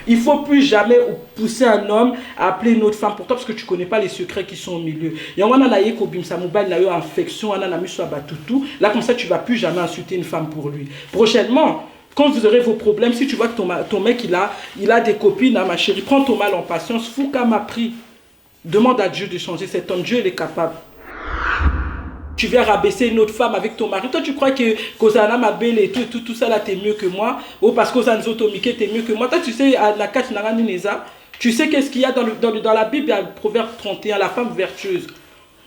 Il ne faut plus jamais pousser un homme à appeler une autre femme pour toi parce que tu ne connais pas les secrets qui sont au milieu. Et on a eu une infection, on a mis sur tout. Là, comme ça, tu ne vas plus jamais insulter une femme pour lui. Prochainement, quand vous aurez vos problèmes, si tu vois que ton mec, il a des copines, hein, ma chérie, prends ton mal en patience, fou qu'à m'a pris. Demande à Dieu de changer cet homme. Dieu, il est capable. Tu viens rabaisser une autre femme avec ton mari. Toi, tu crois que Kozana Mabel et tout ça là, t'es mieux que moi. Ou parce que Kozana Zotomike, t'es mieux que moi. Toi, tu sais, à la Kach Naranuneza, tu sais qu'est-ce qu'il y a dans la Bible, il y a le proverbe 31, la femme vertueuse.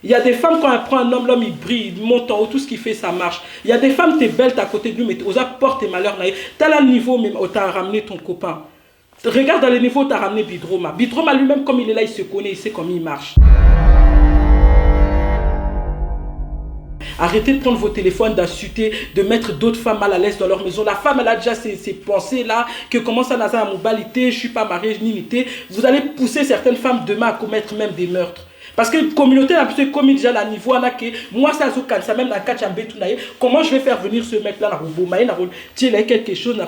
Il y a des femmes, quand elle prend un homme, l'homme il brille, il monte en haut, tout ce qu'il fait, ça marche. Il y a des femmes, t'es belle, t'es à côté de lui, mais aux portes tes malheurs. T'as là le niveau même où t'as ramené ton copain. Regarde dans le niveau où t'as ramené Bidroma. Bidroma lui-même, comme il est là, il se connaît, il sait comment il marche. Arrêtez de prendre vos téléphones, d'insulter, de mettre d'autres femmes mal à l'aise dans leur maison. La femme, elle a déjà ses pensées-là, que comment ça n'a pas à mobilité, je ne suis pas mariée, ni nité. Vous allez pousser certaines femmes demain à commettre même des meurtres. Parce que la communauté a pu commis déjà la niveau, moi, ça a même dans Kachambé, comment je vais faire venir ce mec-là, il a quelque chose,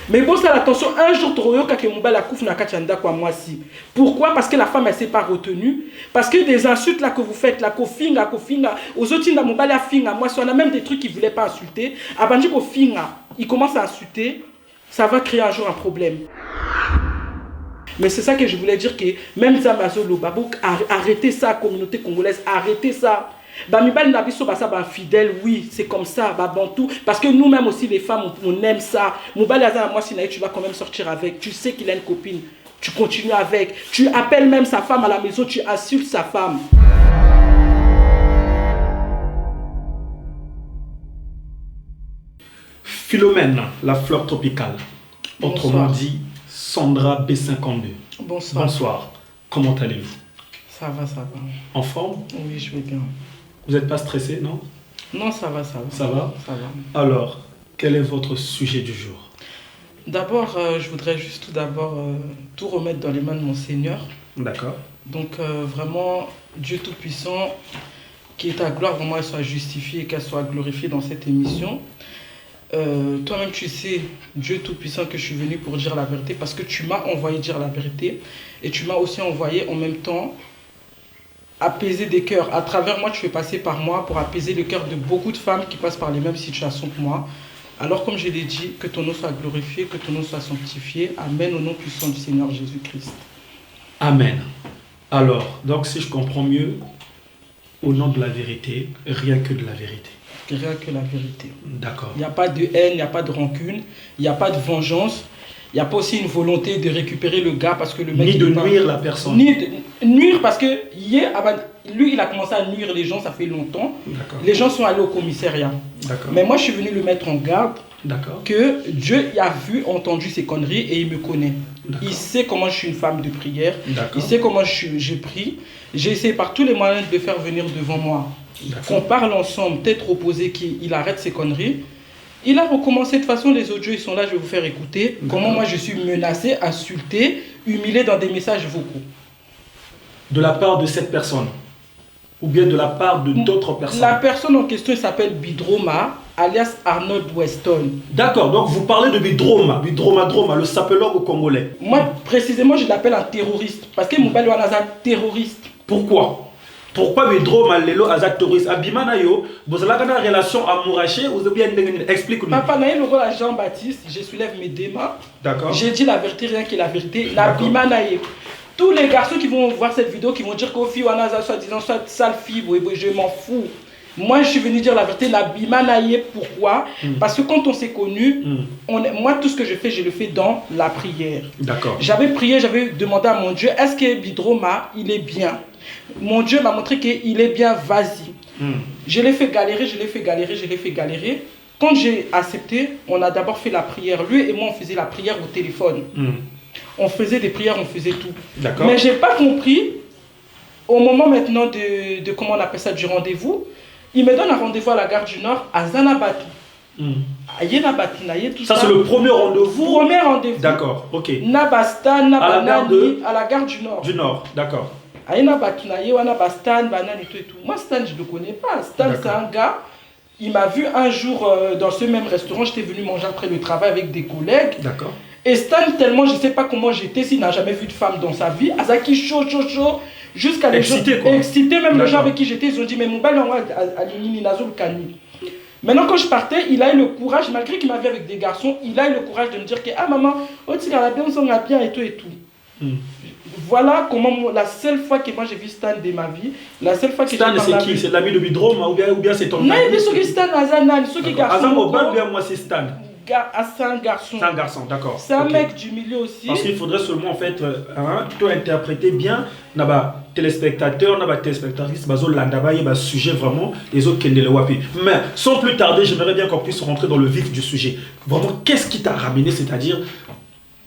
mais bon, ça attention, un jour, tu vas que Mouba la couffe na kachanda quoi moi si. Pourquoi? Parce que la femme elle s'est pas retenue. Parce que des insultes là que vous faites là, kofinga, aux autres na Mouba la finga, moi si on a même des trucs qu'ils voulaient pas insulter, abandi kofinga, il commence à insulter, ça va créer un jour un problème. Mais c'est ça que je voulais dire que même Zamazolo Babouk, arrêtez ça, communauté congolaise, arrêtez ça. Bamibal Nabiso basa ba fidèle, oui, c'est comme ça, Bantou. Parce que nous-mêmes aussi, les femmes, on aime ça. Moubal Azan, moi, si tu vas quand même sortir avec, tu sais qu'il a une copine, tu continues avec, tu appelles même sa femme à la maison, tu insultes sa femme. Philomène, la fleur tropicale, autrement dit Sandra B52. Bonsoir. Bonsoir, comment allez-vous? Ça va, ça va. En forme? Oui, je vais bien. Vous n'êtes pas stressé, non? Non, ça va, ça va. Ça va? Ça va. Alors, quel est votre sujet du jour? D'abord, je voudrais juste tout remettre dans les mains de mon Seigneur. D'accord. Donc, vraiment, Dieu Tout-Puissant, que ta gloire vraiment elle soit justifiée et qu'elle soit glorifiée dans cette émission. Toi-même, tu sais, Dieu Tout-Puissant, que je suis venu pour dire la vérité parce que tu m'as envoyé dire la vérité et tu m'as aussi envoyé en même temps apaiser des cœurs. À travers moi, tu fais passer par moi pour apaiser le cœur de beaucoup de femmes qui passent par les mêmes situations que moi. Alors, comme je l'ai dit, que ton nom soit glorifié, que ton nom soit sanctifié. Amen, au nom puissant du Seigneur Jésus-Christ. Amen. Alors, donc si je comprends mieux, au nom de la vérité, rien que de la vérité. Rien que la vérité. D'accord. Il n'y a pas de haine, il n'y a pas de rancune, il n'y a pas de vengeance. Il n'y a pas aussi une volonté de récupérer le gars parce que le mec... Ni de nuire la personne. Ni de nuire parce que hier, lui, il a commencé à nuire les gens, ça fait longtemps. Les gens sont allés au commissariat. Mais moi, je suis venu le mettre en garde que Dieu a vu, entendu ses conneries et il me connaît. Il sait comment je suis une femme de prière. Il sait comment je prie. J'ai essayé par tous les moyens de le faire venir devant moi. Qu'on parle ensemble, tête opposée, qu'il arrête ses conneries. Il a recommencé, de toute façon les audios ils sont là, je vais vous faire écouter comment moi je suis menacé, insulté, humilié dans des messages vocaux. De la part de cette personne? Ou bien de la part de d'autres personnes? La personne en question s'appelle Bidroma, alias Arnold Weston. D'accord, donc vous parlez de Bidroma, le sapelog congolais. Moi précisément je l'appelle un terroriste, parce que Moubali est un terroriste. Pourquoi? Pourquoi Bidroma lelo azat terroriste? Abimana yo, vous avez une relation amouracheuse ou bien explique-nous. Papa naïe le rôle à Jean-Baptiste, je soulève mes démans. D'accord. J'ai dit la vérité, rien que la vérité. La Bimanaïe. Tous les garçons qui vont voir cette vidéo, qui vont dire qu'au fille, on a soi-disant sale fille, je m'en fous. Moi, je suis venu dire la vérité, la Bimanaïe. Pourquoi? Parce que quand on s'est connus, moi, tout ce que je fais, je le fais dans la prière. D'accord. J'avais prié, j'avais demandé à mon Dieu, est-ce que Bidroma, il est bien? Mon Dieu m'a montré qu'il est bien, vas-y. Je l'ai fait galérer. Quand j'ai accepté, on a d'abord fait la prière. Lui et moi, on faisait la prière au téléphone. On faisait des prières, on faisait tout. Mais je n'ai pas compris, au moment maintenant de comment on appelle ça, du rendez-vous, il me donne un rendez-vous à la gare du Nord, à Zanabatu. Ça, c'est le premier rendez-vous? Premier rendez-vous. D'accord, ok. Nabasta, Nabanani, à la gare du Nord. Du Nord, d'accord. Moi, Stan, je ne le connais pas. Stan, c'est un gars il m'a vu un jour dans ce même restaurant, j'étais venu manger après le travail avec des collègues. D'accord. Et Stan, tellement je ne sais pas comment j'étais, s'il n'a jamais vu de femme dans sa vie, Azaki chaud, jusqu'à les gens excités, même les gens avec qui j'étais, ils ont dit, mais mon bal, maintenant, quand je partais, il a eu le courage, malgré qu'il m'avait avec des garçons, il a eu le courage de me dire que, ah maman, oh, tu bien, on s'en a bien et tout et tout. Voilà comment la seule fois que moi j'ai vu Stan de ma vie, la seule fois que Stan, c'est qui? C'est l'ami de Bidrome ou bien c'est ton ami? Non, il y a ceux qui Stan, Azanan, ceux qui garçons. Azam Obal, bien moi c'est Stan. C'est un garçon. C'est un garçon, d'accord. C'est un mec du milieu aussi. Parce qu'il faudrait seulement en fait, toi interpréter bien, naba téléspectateurs, naba téléspectatrices, bazo landaba y sujet vraiment les autres kendele wapi. Mais sans plus tarder, j'aimerais bien qu'on puisse rentrer dans le vif du sujet. Vraiment, qu'est-ce qui t'a ramené, c'est-à-dire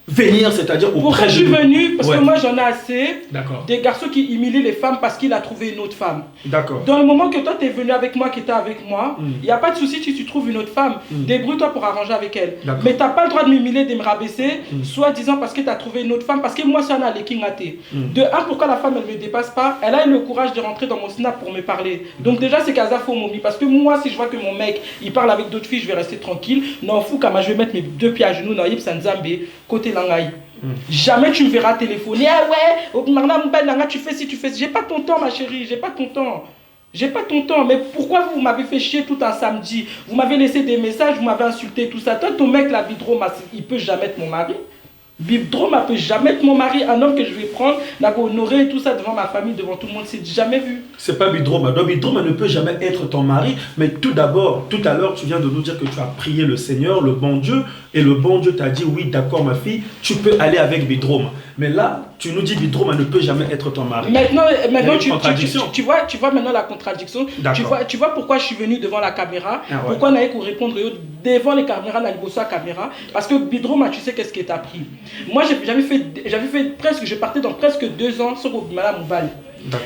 venir, c'est-à-dire auprès de... Pourquoi je suis venu? Parce que moi j'en ai assez des garçons qui humilient les femmes parce qu'il a trouvé une autre femme. D'accord. Dans le moment que toi tu es venu avec moi, que tu es avec moi, il n'y a pas de souci si tu trouves une autre femme. Débrouille-toi pour arranger avec elle. Mais tu n'as pas le droit de m'humilier, de me rabaisser, soit disant parce que tu as trouvé une autre femme, parce que moi ça n'a les kingaté. De un, pourquoi la femme elle ne me dépasse pas? Elle a eu le courage de rentrer dans mon snap pour me parler. Donc déjà c'est Kaza Fomomi. Parce que moi si je vois que mon mec il parle avec d'autres filles, je vais rester tranquille. Non, fou, quand je vais mettre mes deux pieds à genoux dans Yip Sanzambe, côté Langaï. Jamais tu me verras téléphoner. Ah ouais, tu fais ci, tu fais ci. J'ai pas ton temps, ma chérie, j'ai pas ton temps. J'ai pas ton temps. Mais pourquoi vous m'avez fait chier tout un samedi? Vous m'avez laissé des messages, vous m'avez insulté, tout ça. Toi, ton mec, la Bidrome, il peut jamais être mon mari. Bidrome ne peut jamais être mon mari, un homme que je vais prendre, honorer tout ça devant ma famille, devant tout le monde, c'est jamais vu. C'est pas Bidrome. Donc Bidrome ne peut jamais être ton mari, mais tout d'abord, tout à l'heure, tu viens de nous dire que tu as prié le Seigneur, le bon Dieu, et le bon Dieu t'a dit, oui, d'accord ma fille, tu peux aller avec Bidrome. Mais là, tu nous dis Bidrome ne peut jamais être ton mari. Maintenant tu vois maintenant la contradiction. Tu vois pourquoi je suis venu devant la caméra, pourquoi on avait qu'à répondre devant les caméras, la caméra, parce que Bidrome, tu sais qu'est-ce qui t'a pris. Moi, j'avais fait presque, je partais dans presque 2 ans sur Madame Moubal.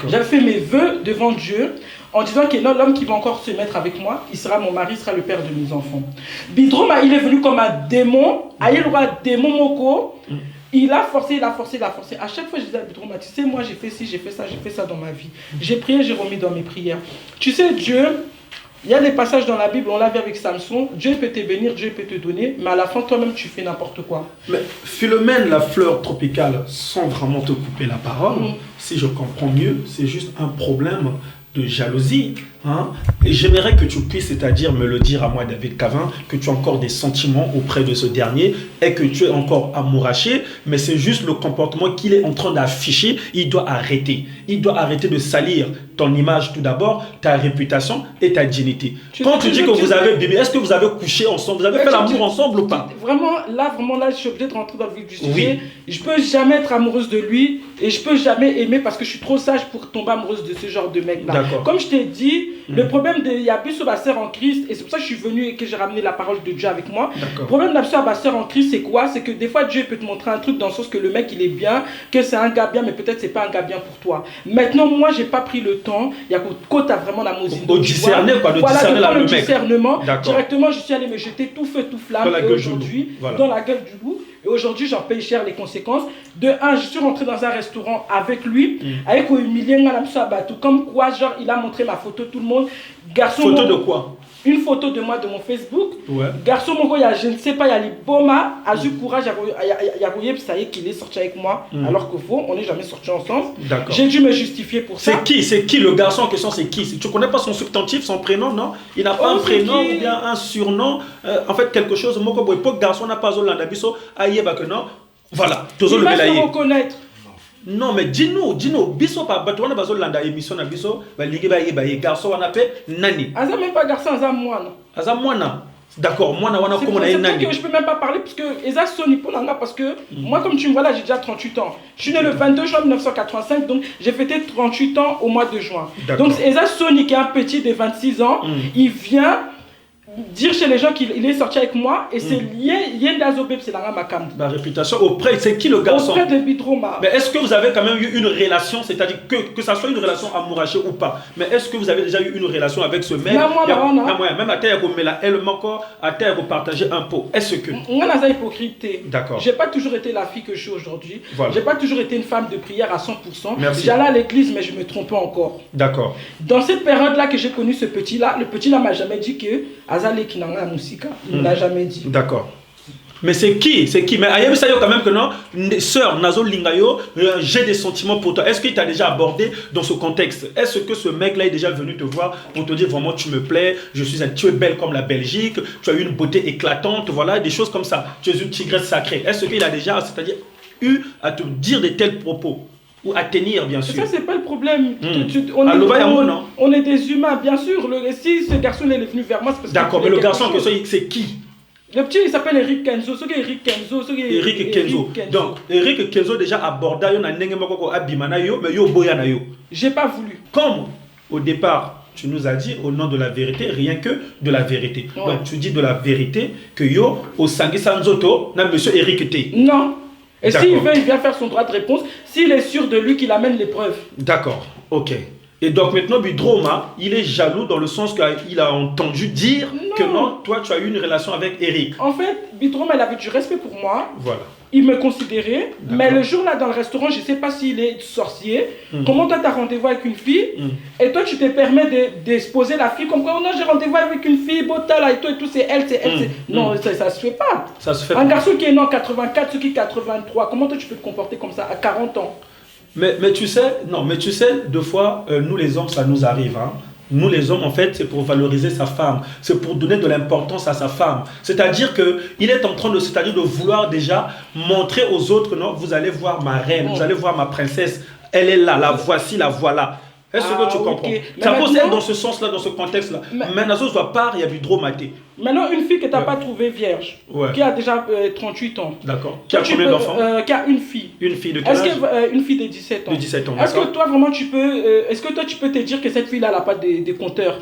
J'avais fait mes vœux devant Dieu en disant que l'homme qui va encore se mettre avec moi, il sera mon mari, il sera le père de mes enfants. Bidrome, il est venu comme un démon, un démon moko. Il a forcé. À chaque fois, je disais à Bidrome, tu sais, moi j'ai fait ci, j'ai fait ça dans ma vie. J'ai prié, j'ai remis dans mes prières. Tu sais, Dieu, il y a des passages dans la Bible, on l'a vu avec Samson, Dieu peut te bénir, Dieu peut te donner, mais à la fin, toi-même, tu fais n'importe quoi. Mais Philomène, la fleur tropicale, sans vraiment te couper la parole, si je comprends mieux, c'est juste un problème de jalousie. Et j'aimerais que tu puisses, c'est-à-dire me le dire à moi, David Cavin, que tu as encore des sentiments auprès de ce dernier et que tu es encore amouraché, mais c'est juste le comportement qu'il est en train d'afficher. Il doit arrêter. Il doit arrêter de salir ton image tout d'abord, ta réputation et ta dignité. Quand tu dis que vous avez bébé, est-ce que vous avez couché ensemble? Vous avez fait l'amour ensemble ou pas? Vraiment, là, je suis obligé de rentrer dans le vif du sujet. Je peux jamais être amoureuse de lui et je peux jamais aimer parce que je suis trop sage pour tomber amoureuse de ce genre de mec-là. Comme je t'ai dit, le problème de Yabuso Basser en Christ, et c'est pour ça que je suis venu et que j'ai ramené la parole de Dieu avec moi. Le problème d'Yabuso Basser en Christ, c'est quoi? C'est que des fois, Dieu peut te montrer un truc dans le sens que le mec il est bien, que c'est un gars bien, mais peut-être c'est pas un gars bien pour toi. Maintenant, moi, j'ai pas pris le temps. Il y a côté vraiment la musique. Au discerner, quoi, de discerner le mec. Discernement. Directement, je suis allé me jeter tout feu, tout flamme. Et aujourd'hui, dans la gueule du loup. Et aujourd'hui, j'en paye cher les conséquences. De un, je suis rentré dans un restaurant avec lui, avec comme quoi, genre, il a montré ma photo, tout le monde. Garçon, photo de quoi? Une photo de moi de mon Facebook. Garçon, je ne sais pas, il y a les Boma, a eu courage, il y a ça y est qu'il est sorti avec moi, alors que vous, on n'est jamais sortis ensemble. J'ai dû me justifier pour ça. C'est qui le garçon en question? C'est qui? Tu ne connais pas son substantif, son prénom, non? Il n'a pas un prénom ou bien un surnom. En fait, quelque chose. Moi, comme époque, garçon n'a pas Zolanda Bisso, aïe, bah que non. Voilà. Il va se reconnaître. Non, mais dis-nous, biso pa bato wana bazo landa émission na biso, ba ligi ba garçon wana pe nani. Aza même pas garçon, aza moine. Aza moine. D'accord, moine wana comme on a nani. C'est pour que je peux même pas parler parce que eza soni pour nanga parce que moi comme tu me vois là, j'ai déjà 38 ans. Je suis né le 22 juin 1985 donc j'ai fêté 38 ans au mois de juin. Donc eza soni qui est un petit de 26 ans, il vient dire chez les gens qu'il est sorti avec moi et c'est lié Yendazobeb, c'est la makam. La réputation auprès, c'est qui le garçon? Auprès de Bidroma. Mais est-ce que vous avez quand même eu une relation, c'est-à-dire que ça soit une relation amouracheuse ou pas, mais est-ce que vous avez déjà eu une relation avec ce mec? Même à terre, elle manque à terre, vous partagez un pot. Est-ce que. On a ça hypocrite. D'accord. J'ai pas toujours été la fille que je suis aujourd'hui. Voilà. J'ai pas toujours été une femme de prière à 100%. Merci. J'allais à l'église, mais je me trompais encore. D'accord. Dans cette période-là que j'ai connu ce petit-là, le petit-là m'a jamais dit que Azale Kinanga Musika. Il ne l'a jamais dit. D'accord. Mais c'est qui? C'est qui? Mais Ayem Sayo quand même que non, sœur Nazo Lingayo, j'ai des sentiments pour toi. Est-ce qu'il t'a déjà abordé dans ce contexte? Est-ce que ce mec-là est déjà venu te voir pour te dire vraiment tu me plais, tu es belle comme la Belgique, tu as une beauté éclatante, voilà, des choses comme ça. Tu es une tigresse sacrée. Est-ce qu'il a déjà, c'est-à-dire, eu à te dire de tels propos? Ou à tenir, bien sûr. Ça, c'est pas le problème. On est des humains, bien sûr. Si ce garçon est venu vers moi, c'est parce que. D'accord, mais le garçon, c'est qui? Le petit, il s'appelle Eric Kenzo. Eric Kenzo. Donc, Eric Kenzo déjà abordé mais j'ai pas voulu. Comme au départ, tu nous as dit au nom de la vérité, rien que de la vérité. Ouais. Donc, tu dis de la vérité que yo, au Sangi Sanzoto, n'a monsieur Eric T. Non. Et s'il veut, il vient faire son droit de réponse. S'il est sûr de lui qu'il amène les preuves. D'accord, ok. Et donc maintenant, Bidroma, il est jaloux dans le sens qu'il a entendu dire que non, toi, tu as eu une relation avec Eric. En fait, Bidroma, il avait du respect pour moi. Voilà. Il me considérait. Mais le jour-là, dans le restaurant, je ne sais pas s'il est sorcier. Comment toi, tu as rendez-vous avec une fille et toi, tu te permets d'exposer la fille comme quoi, oh non, j'ai rendez-vous avec une fille, Botala et tout, c'est elle. Non, ça se fait pas. Ça se fait un garçon qui est né en 84, ceux qui 83, comment toi, tu peux te comporter comme ça à 40 ans? Mais tu sais, deux fois, nous les hommes, ça nous arrive. Hein. Nous les hommes, en fait, c'est pour valoriser sa femme. C'est pour donner de l'importance à sa femme. C'est-à-dire qu'il est en train de vouloir déjà montrer aux autres que non, vous allez voir ma reine, vous allez voir ma princesse. Elle est là, la voici, la voilà. Est-ce que tu comprends? Ça pose dans ce sens-là, dans ce contexte-là. Mais Nazo ne voit pas, il y a du dromaté. Maintenant, une fille que tu n'as pas trouvée vierge, qui a déjà 38 ans. D'accord. Qui a combien d'enfants? Qui a une fille. Une fille de quel âge? Une fille de 17 ans. De 17 ans, est-ce que toi, vraiment, tu peux te dire que cette fille-là n'a pas des compteurs?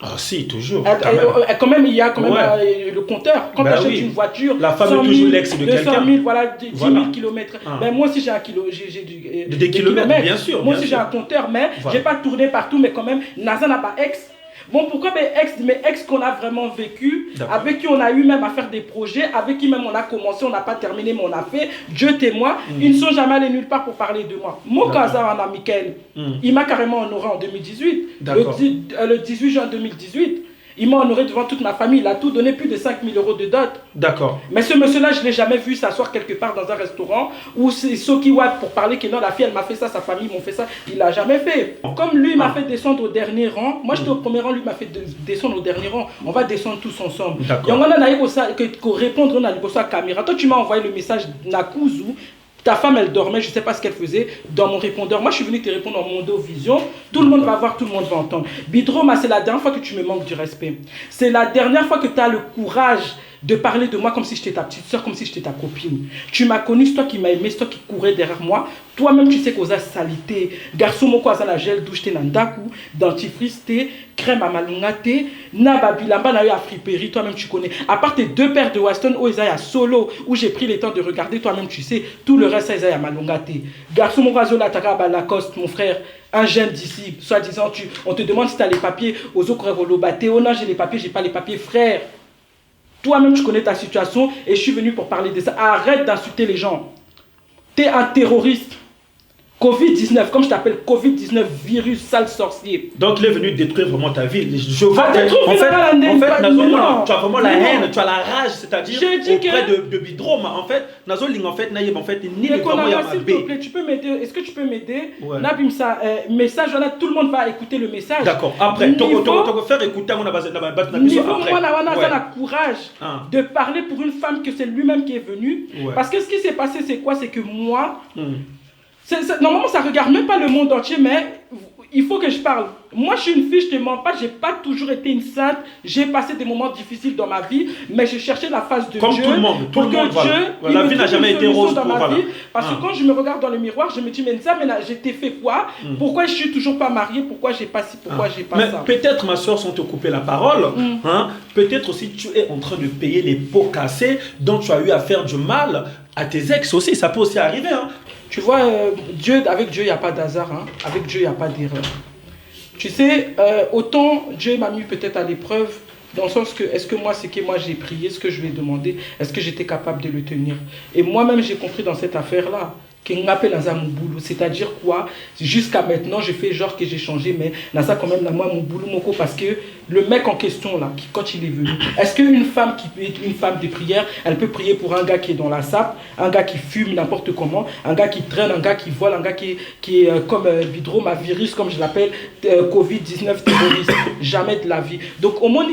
Ah si, toujours. Quand même, il y a quand même le compteur. Quand tu achètes une voiture, la femme est toujours l'ex de quelqu'un. 200 000, voilà, 10 000 km. Moi aussi, j'ai des kilomètres, bien sûr. Moi aussi, j'ai un compteur, mais je n'ai pas tourné partout, mais quand même, NASA n'a pas ex. Bon, pourquoi mes ex qu'on a vraiment vécu, avec qui on a eu même à faire des projets, avec qui même on a commencé, on n'a pas terminé, mais on a fait, Dieu témoin, ils ne sont jamais allés nulle part pour parler de moi. Mon cousin, Michael, il m'a carrément honoré en 2018, le 18 juin 2018. Il m'a honoré devant toute ma famille. Il a tout donné, plus de 5 000 € de dot. D'accord. Mais ce monsieur-là, je ne l'ai jamais vu s'asseoir quelque part dans un restaurant où c'est Sokiwat pour parler que non, la fille, elle m'a fait ça, sa famille m'ont fait ça. Il ne l'a jamais fait. Comme lui, il m'a fait descendre au dernier rang. Moi, j'étais au premier rang, lui m'a fait descendre au dernier rang. On va descendre tous ensemble. D'accord. Et on a répondre à la caméra. Toi, tu m'as envoyé le message Nakuzu. Ta femme, elle dormait, je ne sais pas ce qu'elle faisait dans mon répondeur. Moi, je suis venu te répondre en Mondo Vision. Tout le monde va voir, tout le monde va entendre. Bidroma, c'est la dernière fois que tu me manques du respect. C'est la dernière fois que tu as le courage de parler de moi comme si j'étais ta petite soeur, comme si j'étais ta copine. Tu m'as connu, c'est toi qui m'as aimé, c'est toi qui courais derrière moi. Toi-même, tu sais qu'on a salité. Garçon, mon quoi, la gel douche, t'es nandaku, dentifrice, t'es, crème à malunga, t'es, nababilamba, n'a eu à friperie, toi-même, tu connais. À part tes 2 paires de Weston, où ils aillent à solo, où j'ai pris le temps de regarder, toi-même, tu sais, tout le reste, ils aillent à malunga, t'es. Garçon, mon quoi, la taka, Lacoste, mon frère, un jeune d'ici, soi-disant, on te demande si tu as les papiers aux autres rolobaté. Oh non, j'ai les papiers, j'ai pas les papiers, frère. Toi-même, tu connais ta situation et je suis venu pour parler de ça. Arrête d'insulter les gens. Tu es un terroriste. Covid-19, comme je t'appelle, Covid-19, virus, sale sorcier. Donc il est venu détruire vraiment ta vie. Je vois, en fait, Nazo, tu as vraiment la haine, tu as la rage, c'est-à-dire auprès de Bidroma. En fait, Nazo, Naïb, en fait, ni le vraiment s'il te plaît, tu peux m'aider. Est-ce que tu peux m'aider? Nabimsa, message, tout le monde va écouter le message. D'accord, après, tu vas faire écouter mon après. Niveau, moi, on a courage de parler pour une femme que c'est lui-même qui est venu. Parce que ce qui s'est passé, c'est quoi? C'est que moi. Normalement, ça ne regarde même pas le monde entier, mais il faut que je parle. Moi, je suis une fille, je te mens pas, j'ai pas toujours été une sainte. J'ai passé des moments difficiles dans ma vie, mais j'ai cherché la face de Comme Dieu. tout le monde, pour que Dieu, voilà. La vie n'a jamais été rose dans pour, ma voilà. vie. Parce que quand je me regarde dans le miroir, je me dis, mais ça, mais là, j'ai fait quoi? Pourquoi je suis toujours pas mariée? Pourquoi j'ai pas ci? Pourquoi j'ai pas mais ça? peut-être, ma soeur, sans te couper la parole, hein, peut-être aussi tu es en train de payer les pots cassés dont tu as eu à faire du mal à tes ex aussi. Ça peut aussi arriver. Hein. Tu vois, avec Dieu, il n'y a pas d'hasard. Hein. Avec Dieu, il n'y a pas d'erreur. Tu sais, autant Dieu m'a mis peut-être à l'épreuve, dans le sens que, est-ce que moi, ce que moi j'ai prié, ce que je lui ai demandé, est-ce que j'étais capable de le tenir? Et moi-même, j'ai compris dans cette affaire-là, qu'on appelle un boulot. C'est-à-dire quoi? Jusqu'à maintenant, je fais genre que j'ai changé, mais là, ça quand même, là, moi, mon boulot, mon co, parce que le mec en question, là, quand il est venu, est-ce qu'une femme qui est une femme de prière, elle peut prier pour un gars qui est dans la sape, un gars qui fume n'importe comment, un gars qui traîne, un gars qui vole, un gars qui est comme Bidroma virus, comme je l'appelle, Covid-19 terroriste? Jamais de la vie. Donc, au moins,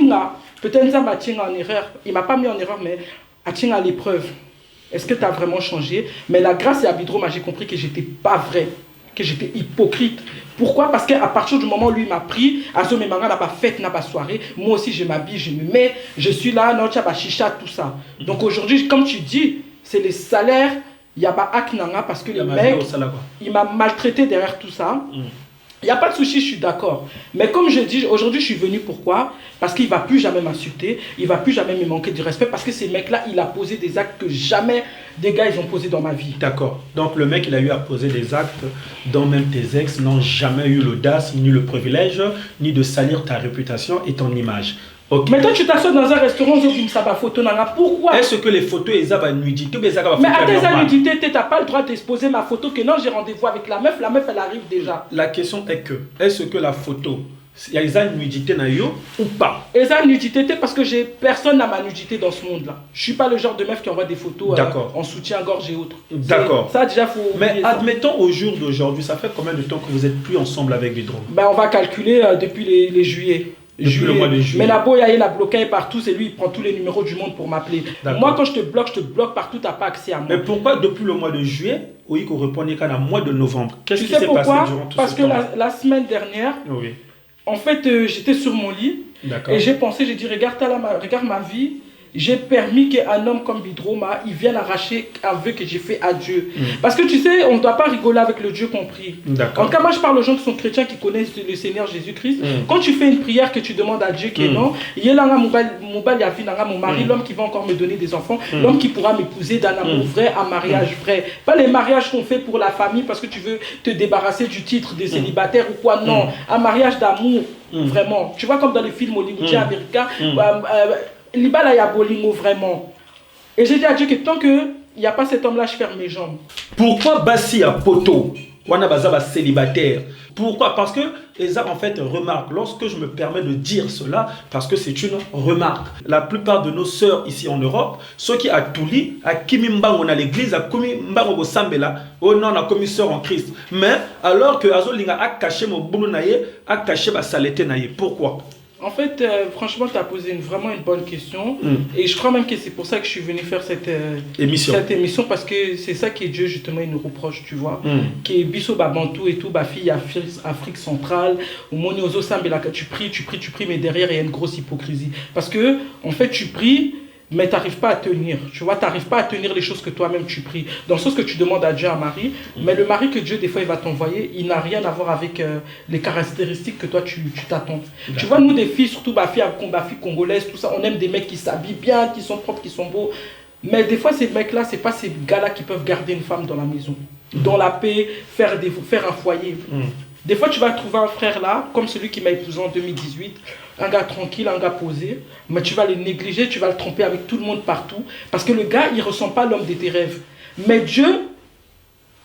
peut-être ça m'a tient en erreur. Il m'a pas mis en erreur, mais a tient à l'épreuve. Est-ce que tu as vraiment changé? Mais la grâce et à Bidroma, j'ai compris que j'étais pas vrai, que j'étais hypocrite. Pourquoi? Parce qu'à partir du moment où lui m'a pris, Azo Memanga n'a pas fête, n'a pas soirée, moi aussi je m'habille, je me mets, je suis là, non, tu as pas chicha, tout ça. Donc aujourd'hui, comme tu dis, c'est les salaires, il n'y a pas Aknanga parce que le mec, il m'a maltraité derrière tout ça. Il n'y a pas de souci, je suis d'accord. Mais comme je dis, aujourd'hui, je suis venu pourquoi? Parce qu'il ne va plus jamais m'insulter, il ne va plus jamais me manquer de respect, parce que ces mecs-là, il a posé des actes que jamais des gars, ils ont posé dans ma vie. D'accord. Donc le mec, il a eu à poser des actes dont même tes ex n'ont jamais eu l'audace, ni le privilège, ni de salir ta réputation et ton image. Okay. Mais toi, tu t'assois dans un restaurant, pourquoi? Est-ce que les photos, ils ont une nudité? Mais à tes nudité, tu n'as pas le droit d'exposer ma photo que non, j'ai rendez-vous avec la meuf, elle arrive déjà. La question est que, est-ce que la photo, il y a une nudité ou pas? Il y a une nudité parce que personne n'a ma nudité dans ce monde-là. Je ne suis pas le genre de meuf qui envoie des photos en soutien-gorge et autres. D'accord. Ça, déjà, faut. Mais admettons au jour d'aujourd'hui, ça fait combien de temps que vous n'êtes plus ensemble avec Bidroma? Ben, on va calculer depuis les juillet. Depuis le mois de juillet. Mais la boya, il a bloqué partout, c'est lui, il prend tous les numéros du monde pour m'appeler. Moi, quand je te bloque partout, tu n'as pas accès à moi. Mais pourquoi depuis le mois de juillet, oui, qu'on répondait qu'à le mois de novembre? Qu'est-ce qui s'est passé durant tout Parce ce temps? Parce que la semaine dernière, en fait, j'étais sur mon lit et j'ai pensé, j'ai dit, regarde ma vie. J'ai permis qu'un homme comme Bidroma, il vienne arracher un vœu que j'ai fait à Dieu. Parce que tu sais, on ne doit pas rigoler avec le Dieu qu'on prie. En tout cas, moi je parle aux gens qui sont chrétiens, qui connaissent le Seigneur Jésus-Christ. Quand tu fais une prière que tu demandes à Dieu qui est non, il y a mon mari, l'homme qui va encore me donner des enfants, l'homme qui pourra m'épouser d'un amour vrai, un mariage vrai. Pas les mariages qu'on fait pour la famille parce que tu veux te débarrasser du titre de célibataire ou quoi, non. Un mariage d'amour, vraiment. Tu vois, comme dans les films hollywoodiens américains, Libala ya bolingo vraiment. Et j'ai dit à Dieu que tant qu'il n'y a pas cet homme-là, je ferme mes jambes. Pourquoi Bassi à Poto? Wana Bazaba célibataire. Pourquoi? Parce que Eza en fait remarque, lorsque je me permets de dire cela, parce que c'est une remarque. La plupart de nos sœurs ici en Europe, ceux qui a Touli, à Kimimbango à l'église, à Kimimbango Sambela, oh non, on a commis sœur en Christ. Mais alors que Azolinga a caché mon boulot naïe, a caché ma saleté naïe. Pourquoi? En fait, franchement, tu as posé vraiment une bonne question. Et je crois même que c'est pour ça que je suis venu faire cette émission. Parce que c'est ça que Dieu, justement, il nous reproche, tu vois. Qui est Bisso Babantou et tout, fille Afrique centrale, au Moniozo Sambela, tu pries, mais derrière, il y a une grosse hypocrisie. Parce que, en fait, tu pries, mais tu n'arrives pas à tenir. Tu vois, tu n'arrives pas à tenir les choses que toi-même tu pries. Dans le sens que tu demandes à Dieu un mari, mais le mari que Dieu, des fois, il va t'envoyer, il n'a rien à voir avec les caractéristiques que toi, tu t'attends. Tu vois, nous, des filles, surtout filles congolaises, tout ça, on aime des mecs qui s'habillent bien, qui sont propres, qui sont beaux. Mais des fois, ces mecs-là, ce n'est pas ces gars-là qui peuvent garder une femme dans la maison. Dans la paix, faire un foyer. Des fois, tu vas trouver un frère là, comme celui qui m'a épousé en 2018, un gars tranquille, un gars posé, mais tu vas le négliger, tu vas le tromper avec tout le monde partout, parce que le gars, il ne ressent pas l'homme de tes rêves. Mais Dieu,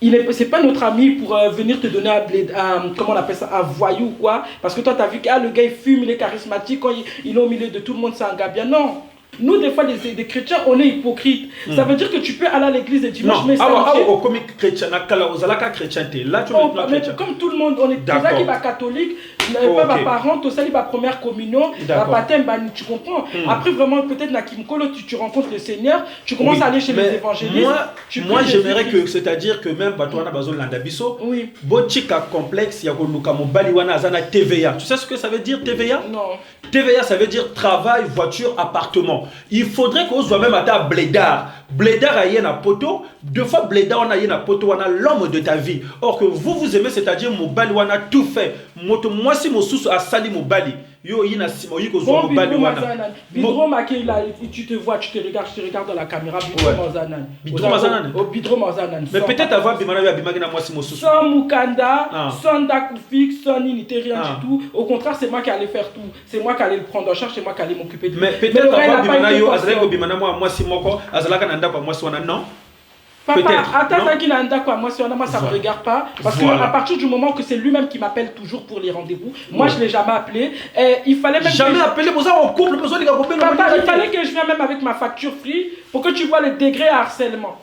ce n'est pas notre ami pour venir te donner comment on appelle ça, un voyou ou quoi, parce que toi, tu as vu que le gars, il fume, il est charismatique, quand il est au milieu de tout le monde, c'est un gars bien. Non. Nous, des fois, des chrétiens, on est hypocrites. Ça veut dire que tu peux aller à l'église le dimanche, mais ça chrétien, là, tu comme tout le monde, on est déjà qui va catholique, pas ma parent, tu as ma première communion, ma baptême, tu comprends. Après, vraiment, peut-être, Nakimkolo, tu rencontres le Seigneur, tu commences à aller chez les évangélistes. Moi j'aimerais que, c'est-à-dire que même, toi, on a besoin de l'andabiso, botika complexe, il y a Baliwana Azana TVA. Tu sais ce que ça veut dire, TVA? Non. TVA, ça veut dire travail, voiture, appartement. Il faudrait qu'on soit même à ta blédard. Blédard a yéna poto. Deux fois blédard on a yéna poto, on a l'homme de ta vie. Or que vous aimez, c'est-à-dire Mobali, on a tout fait. Moi si mon sous a sali Mobali. Yo yina simo yiko zo Mobali wana. Bidro Maké là, tu te vois, tu te regardes dans la caméra. Bidro Mazanan. Bidro Mazanan. Bidro Mazanan. Mais peut-être avoir Bimana Bimagina moi si mon sous. Sans Mukanda, sans Dakoufik, sans Ninité, rien du tout. Au contraire, c'est moi qui allais faire tout. C'est moi qui allais le prendre en charge, c'est moi qui allais m'occuper de lui. Mais peut-être avoir Bimana yo Azaleko Bimana moi si moko Azalaka nanda kwa moi si wana non. Papa, attends, moi, ça ne me regarde pas. Parce qu'à partir du moment que c'est lui-même qui m'appelle toujours pour les rendez-vous, moi, je ne l'ai jamais appelé. Et il fallait même. Jamais appelé pour ça, on couple, besoin de Papa, il fallait que je vienne même avec ma facture free pour que tu vois le degré à harcèlement.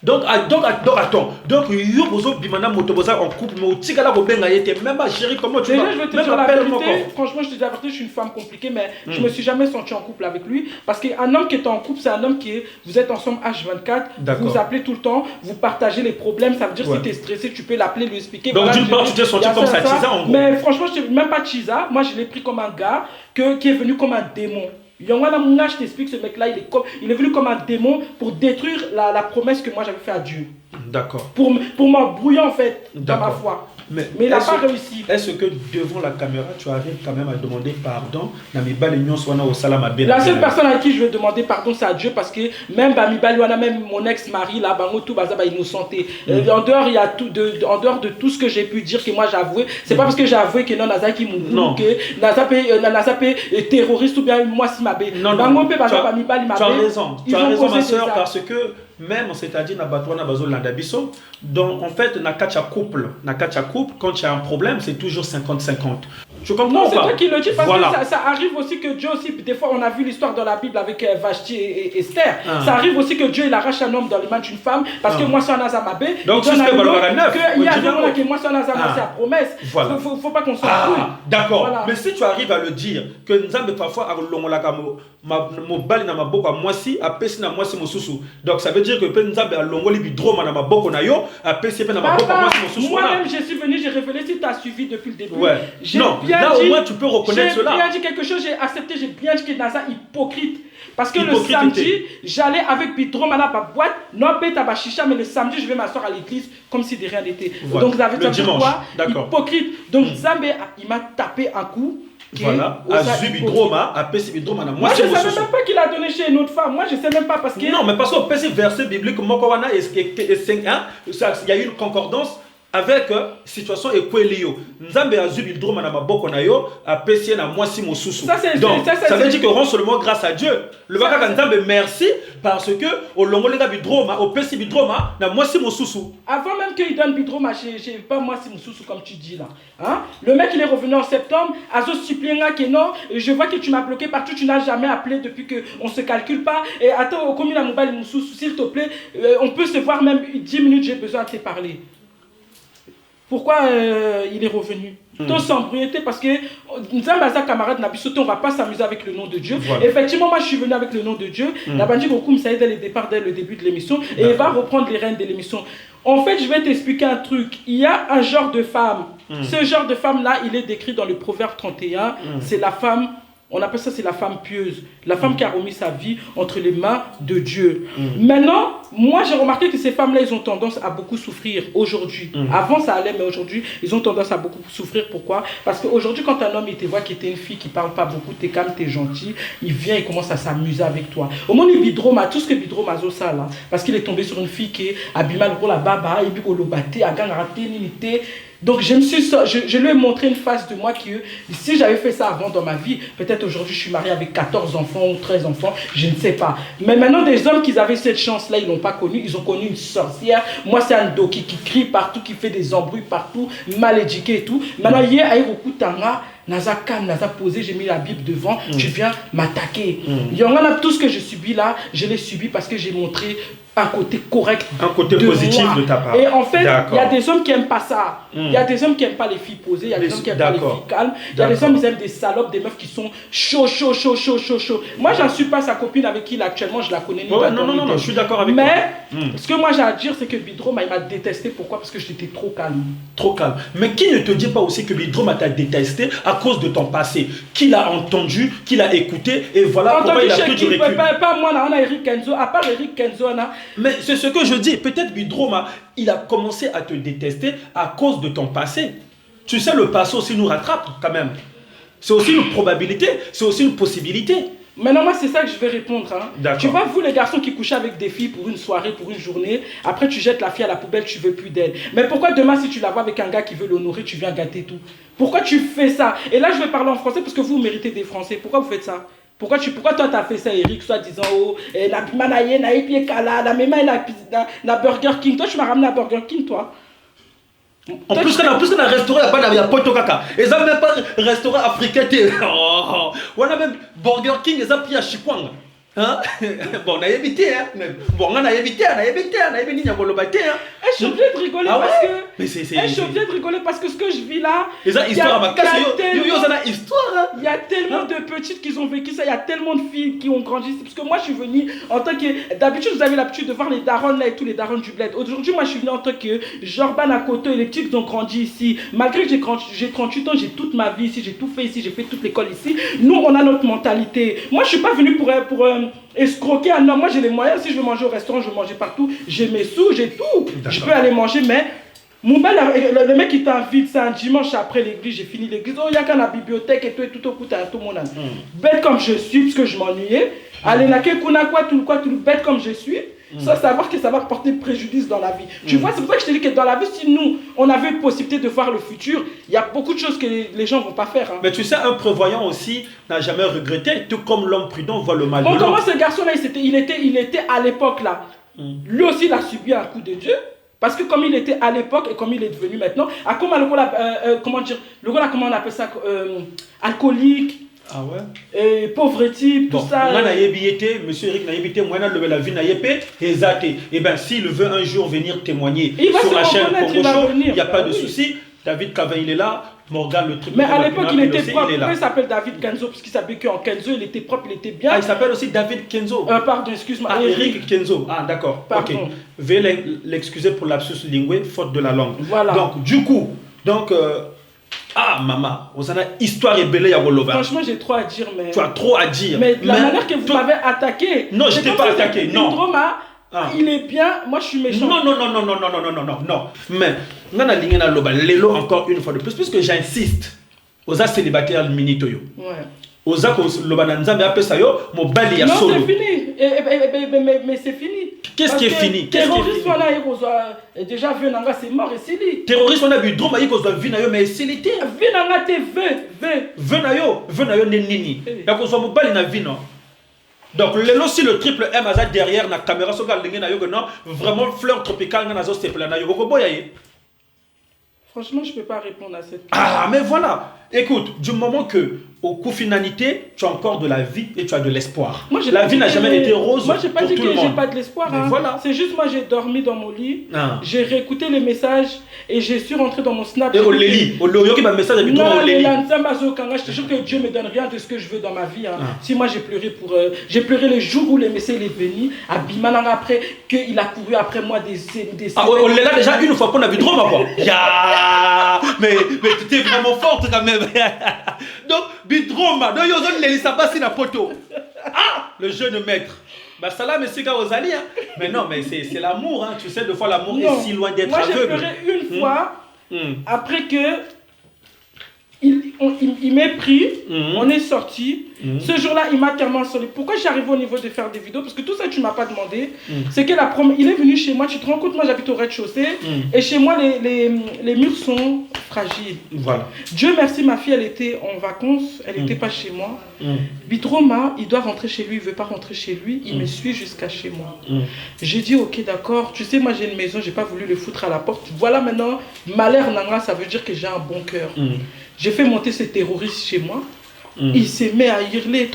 Donc attends. Donc, yo bozo bimana motoboza en couple, mais au tigala bobenga yete, même pas chérie, comment tu vas? Déjà, je vais te dire la vérité. Franchement, je te dis la vérité, je suis une femme compliquée, mais je me suis jamais senti en couple avec lui. Parce qu'un homme qui est en couple, c'est un homme qui est. Vous êtes ensemble H24, vous vous appelez tout le temps, vous partagez les problèmes. Ça veut dire si tu es stressé, tu peux l'appeler, lui expliquer. Donc, d'une part, tu t'es senti comme ça, Chiza en gros. Mais franchement, je même pas Chiza. Moi, je l'ai pris comme un gars qui est venu comme un démon. Je t'explique, ce mec-là, il est venu comme un démon pour détruire la promesse que moi j'avais fait à Dieu. D'accord. Pour m'embrouiller en fait dans ma foi. Mais il n'a pas réussi. Est-ce que devant la caméra, tu arrives quand même à demander pardon? La seule personne à qui je veux demander pardon, c'est à Dieu, parce que même mon ex-mari, là, il nous sentait. En dehors de tout ce que j'ai pu dire, que moi j'ai avoué, c'est pas parce que j'ai avoué que non, Naza qui m'a que Naza est terroriste ou bien moi si m'a bé. Non, tu as raison, ma soeur, parce que même, c'est-à-dire, donc en fait, nakacha couple, quand il y a un problème, c'est toujours 50-50. Tu comprends? Non, c'est toi qui le dis, parce que ça arrive aussi que Dieu aussi, des fois on a vu l'histoire dans la Bible avec Vashti et Esther. Ça arrive aussi que Dieu il arrache un homme dans les mains d'une femme, parce que moi c'est un azamabé. Donc c'est ce que il y a des moments que moi c'est un azamabé, c'est la promesse. Faut pas qu'on s'en fout. D'accord. Mais si tu arrives à le dire, que Nzambe parfois a l'ongolaka mobali na maboko moi si apesi na moi si mosusu. Donc ça veut dire que Nzambe a l'ongoli bidroma na maboko na yo apesi pe na maboko moi si mosusu. Moi-même je suis venu, j'ai révélé, si tu as suivi depuis le début. Non, là au moins tu peux reconnaître cela. J'ai bien dit quelque chose, j'ai accepté, j'ai bien dit que Naza hypocrite. Parce que le samedi, j'allais avec Bidrom à la boîte, non bête à chicha, mais le samedi, je vais m'asseoir à l'église comme si de rien n'était. Voilà. Donc, vous avez dit quoi? Hypocrite. Donc, Zambé, il m'a tapé un coup. Voilà, Azu Bidroma, à Pessi Bidroma. Moi, je ne savais même pas qu'il a donné chez une autre femme. Moi, je ne sais même pas parce que. Non, mais parce qu'au Pessi verset biblique, Mokowana et 5, il y a eu une concordance avec situation ekwelio. Nzambe Azu Bidroma na maboko na yo, à Pessi na moi si mosusu. Donc, ça veut dire que rend seulement grâce à Dieu. Le Baka Nzambe merci parce que au longolega Bidroma, au Pessi Bidroma, na moi si mosusu. Avant même qu'il donne Bidroma, j'ai pas moi si mosusu comme tu dis là. Hein? Le mec il est revenu en septembre, Azo suppliera que non, je vois que tu m'as bloqué partout, tu n'as jamais appelé depuis qu'on ne se calcule pas. Et attends, au commun à mobile mosusu, s'il te plaît, on peut se voir même 10 minutes, j'ai besoin de te parler. Pourquoi il est revenu? Tout s'embrouillait parce que nous sommes à camarade Nabisoto, on ne va pas s'amuser avec le nom de Dieu. Voilà. Effectivement, moi je suis venu avec le nom de Dieu. La bandit beaucoup ça dès le départ, dès le début de l'émission, et il va reprendre les rênes de l'émission. En fait, je vais t'expliquer un truc. Il y a un genre de femme. Ce genre de femme-là, il est décrit dans le Proverbe 31. C'est la femme. On appelle ça, c'est la femme pieuse. La femme qui a remis sa vie entre les mains de Dieu. Maintenant, moi, j'ai remarqué que ces femmes-là, ils ont tendance à beaucoup souffrir aujourd'hui. Avant, ça allait, mais aujourd'hui, ils ont tendance à beaucoup souffrir. Pourquoi? Parce qu'aujourd'hui, quand un homme, il te voit qu'il était une fille qui ne parle pas beaucoup, tu es calme, tu es gentil, il vient, il commence à s'amuser avec toi. Au moins, il bidroma, tout ce que bidroma a ça, là, parce qu'il est tombé sur une fille qui est abîmée pour la baba, il est lobaté, à gangaraté, nilité. Donc je lui ai montré une face de moi qui, si j'avais fait ça avant dans ma vie, peut-être aujourd'hui je suis marié avec 14 enfants ou 13 enfants, je ne sais pas. Mais maintenant des hommes qui avaient cette chance-là, ils n'ont pas connu, ils ont connu une sorcière. Moi c'est un doki qui crie partout, qui fait des embrouilles partout, mal éduqué et tout. Maintenant hier, Aïroku Tanga, Naza calme, Naza posé, j'ai mis la Bible devant, tu viens m'attaquer. Il y en a tout ce que je subis là, je l'ai subi parce que j'ai montré un côté correct. Un côté positif moi. de ta part. Et en fait, il y a des hommes qui n'aiment pas ça. Il y a des hommes qui n'aiment pas les filles posées, il y a des hommes qui n'aiment pas les filles calmes. Il y a des hommes qui aiment des salopes, des meufs qui sont chauds. Moi, j'en suis pas sa copine avec qui actuellement je la connais. Non, je suis d'accord avec toi. Mais ce que moi j'ai à dire, c'est que Bidroma, il m'a détesté. Pourquoi? Parce que j'étais trop calme. Trop calme. Mais qui ne te dit pas aussi que Bidroma t'a détesté à cause de ton passé? Qui l'a entendu, qui l'a écouté, et voilà pourquoi il a pris du recul. Pas moi, on a Eric Kenzo, à part Eric Kenzo, on a... Mais c'est ce que je dis. Peut-être Bidroma, il a commencé à te détester à cause de ton passé. Tu sais, le passé aussi nous rattrape quand même. C'est aussi une probabilité, c'est aussi une possibilité. Maintenant, moi, c'est ça que je vais répondre. Hein. Tu vois, vous, les garçons qui couchaient avec des filles pour une soirée, pour une journée, après, tu jettes la fille à la poubelle, tu veux plus d'elle. Mais pourquoi demain, si tu la vois avec un gars qui veut l'honorer, tu viens gâter tout? Pourquoi tu fais ça? Et là, je vais parler en français parce que vous méritez des Français. Pourquoi vous faites ça? Pourquoi toi, tu as fait ça, Eric, soit disant, oh, la pima na ye, na epi kala, la mema na Burger King. Toi, tu m'as ramené à Burger King, toi. En plus, qu'on a un restaurant, il n'y a pas de caca. Ils n'ont même pas un restaurant africain. On a même Burger King, ils ont pris à Chikwang. Hein? Bon, on a évité, hein? Bon, on a évité. Je suis obligé de rigoler parce que. Je suis obligé de rigoler parce que ce que je vis là. Il y a tellement de petites qui ont vécu ça. Il y a tellement de filles qui ont grandi. Parce que moi, je suis venu en tant que. D'habitude, vous avez l'habitude de voir les darons là et tous les darons du bled. Aujourd'hui, moi, je suis venu en tant que Jorban à Koto et les petites qui ont grandi ici. Malgré que j'ai 38 ans, j'ai toute ma vie ici, j'ai tout fait ici, j'ai fait toute l'école ici. Nous, on a notre mentalité. Moi, je suis pas venu pour escroquer un homme. Moi, j'ai les moyens. Si je veux manger au restaurant, je veux manger partout. J'ai mes sous, j'ai tout. Je peux aller manger, mais le mec qui t'invite, c'est un dimanche après l'église, j'ai fini l'église. Oh, il y a qu'à la bibliothèque et tout au coup, t'as tout mon âme. Bête comme je suis, parce que je m'ennuyais. Allez, tout bête comme je suis. Sans savoir que ça va porter préjudice dans la vie. Tu vois, c'est pour ça que je te dis que dans la vie, si nous, on avait possibilité de voir le futur, il y a beaucoup de choses que les gens ne vont pas faire. Hein. Mais tu sais, un prévoyant aussi n'a jamais regretté, tout comme l'homme prudent voit le mal de l'homme. Comment ce garçon-là, il était à l'époque là. Lui aussi, il a subi un coup de Dieu. Parce que comme il était à l'époque et comme il est devenu maintenant, comment on appelle ça, alcoolique. Ah ouais? Et pauvre type, tout ça. Monsieur Eric Naïbité, moi, la vie et bien, s'il veut un jour venir témoigner sur la chaîne Congo Show, il n'y a pas de souci. David Cavin, il est là. Morgan, le truc. Mais à l'époque, il était propre. Il s'appelle David Kenzo parce qu'il s'appelle qu'en Kenzo, il était propre, il était bien. Ah, il s'appelle aussi David Kenzo. Pardon, excuse-moi. Ah, Eric Kenzo. Ah, d'accord. Ok. Veuillez l'excuser pour l'absus lingué, faute de la langue. Voilà. Donc, du coup, maman, vous avez une histoire ébellée à Wolova. Franchement, j'ai trop à dire, mais. Tu as trop à dire. Mais la manière que vous m'avez attaqué. Non, je ne t'ai pas attaqué, non. Il est bien, moi je suis méchant. Non. Mais, Lelo, encore une fois de plus, puisque j'insiste, aux célibataires minitoyo. Ouais. Aux lobananza, mais après ça, mon bali a solo. Non, c'est fini. Mais c'est fini. Qu'est-ce qui est fini? Terroriste, voilà, déjà, Venanga, c'est mort et c'est lui. Terroriste, on a vu Droma, il a vu Nayo, mais c'est l'été. Venanga, t'es Venayo, Nini. Donc, on soit mon bali na vino. Donc, si le triple M a derrière la caméra, vraiment fleur tropicale, franchement, je ne peux pas répondre à cette question. Ah, mais voilà. Écoute, du moment que, au coup finalité, tu as encore de la vie et tu as de l'espoir. La vie n'a jamais été rose. Moi, je n'ai pas dit que j'ai pas de l'espoir. Hein. Voilà. C'est juste, moi, j'ai dormi dans mon lit. J'ai réécouté les messages et j'ai su rentrer dans mon snap. Et au lit. Au lit, il message avec toi au lit. Je te jure que Dieu me donne rien de ce que je veux dans ma vie. Hein. Si moi, j'ai pleuré j'ai pleuré le jour où le message est venu. À Bimananga, après, qu'il a couru après moi des on l'a là déjà une fois qu'on a vu trop, ma voix. Mais tu es vraiment forte quand même. Donc, Bidroma, donc ils ont les sabassi la photo. Ah, le jeune maître. Bah, salam et Sika aux alliés. Mais non, mais c'est l'amour, hein. Tu sais, des fois, l'amour est si loin d'être aveugle. Moi, j'ai pleuré une fois, après que il m'est pris, on est sorti. Ce jour-là, il m'a tellement sonné. Pourquoi j'arrive au niveau de faire des vidéos? Parce que tout ça, tu ne m'as pas demandé. C'est que il est venu chez moi. Tu te rends compte, moi, j'habite au rez-de-chaussée. Et chez moi, les murs sont fragiles. Voilà. Dieu merci, ma fille, elle était en vacances. Elle n'était pas chez moi. Bidroma, il doit rentrer chez lui. Il ne veut pas rentrer chez lui. Il me suit jusqu'à chez moi. J'ai dit, ok, d'accord. Tu sais, moi, j'ai une maison. Je n'ai pas voulu le foutre à la porte. Voilà, maintenant, malheur nanga, ça veut dire que j'ai un bon cœur. J'ai fait monter ces terroristes chez moi. Il s'est mis à hurler,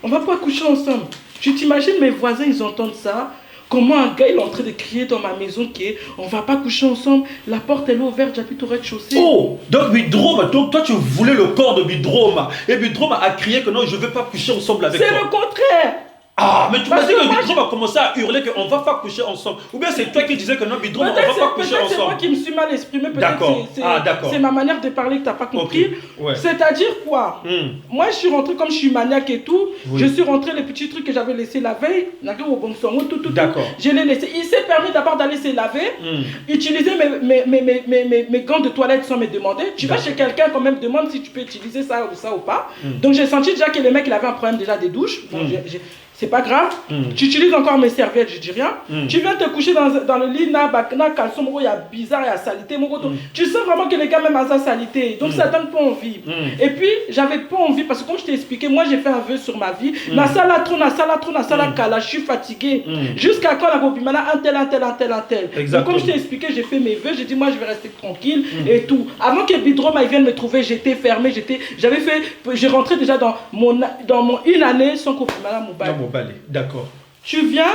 on va pas coucher ensemble. Tu t'imagines, mes voisins, ils entendent ça. Comment un gars il est en train de crier dans ma maison on va pas coucher ensemble, la porte elle est ouverte, j'habite au rez-de-chaussée. Oh, donc Bidroma, donc toi tu voulais le corps de Bidroma. Et Bidroma a crié que non, je ne veux pas coucher ensemble avec toi. C'est le contraire. Ah, mais tu m'as dit que Bidroma a commencé à hurler qu'on ne va pas coucher ensemble. Ou bien c'est toi qui disais que non, Bidroma, on ne va pas coucher ensemble. C'est moi qui me suis mal exprimé. D'accord. C'est ma manière de parler que tu n'as pas compris. Okay. Ouais. C'est-à-dire quoi? Moi, je suis rentré comme je suis maniaque et tout. Oui. Je suis rentré les petits trucs que j'avais laissés la veille. D'accord. Je l'ai laissé. Il s'est permis d'abord d'aller se laver, utiliser mes gants de toilette sans me demander. Tu vas chez quelqu'un quand même, demande si tu peux utiliser ça ou pas. Donc j'ai senti déjà que le mec il avait un problème déjà des douches. Bon, c'est pas grave. Tu utilises encore mes serviettes, je dis rien. Tu viens te coucher dans le lit, na caleçon, il y a bizarre, il y a salité. Tu sens vraiment que les gars même ont sa salité. Donc ça donne pas envie. Et puis, j'avais pas envie parce que comme je t'ai expliqué, moi j'ai fait un vœu sur ma vie. Na sala kala, je suis fatigué. Jusqu'à quand la bobimana, un tel. Donc comme je t'ai expliqué, j'ai fait mes vœux, j'ai dit moi je vais rester tranquille et tout. Avant que Bidroma vienne me trouver, j'étais fermé, j'ai rentré déjà dans mon une année sans Kobimana Mobile. D'accord. Tu viens,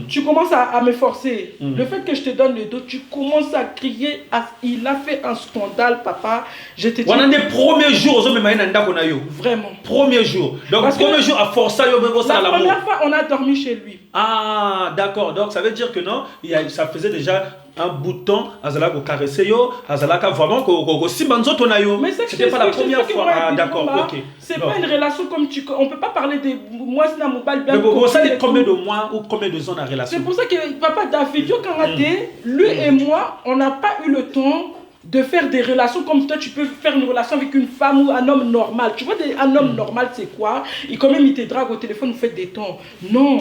tu commences à me forcer. Le fait que je te donne le dos, tu commences à crier. Il a fait un scandale, papa. Je te dis. On a des premiers jours, vraiment. Premier jour. Donc, premier jour à forcer, la première fois, on a dormi chez lui. Ah, d'accord. Donc, ça veut dire que non, ça faisait déjà un bout de temps, Azalaka caresser yo, Azalaka vraiment si banzo tonayo. Mais c'était pas la première fois. Ah, d'accord, ok. C'est pas une relation comme on peut pas parler de moi c'est un mobile bien. Mais ça dit combien de mois ou combien de ans la relation? C'est pour ça que papa David yo Kangate, lui et moi, on n'a pas eu le temps de faire des relations comme toi, tu peux faire une relation avec une femme ou un homme normal. Tu vois, un homme normal, c'est quoi? Et quand même, il te drague au téléphone, vous faites des temps. Non.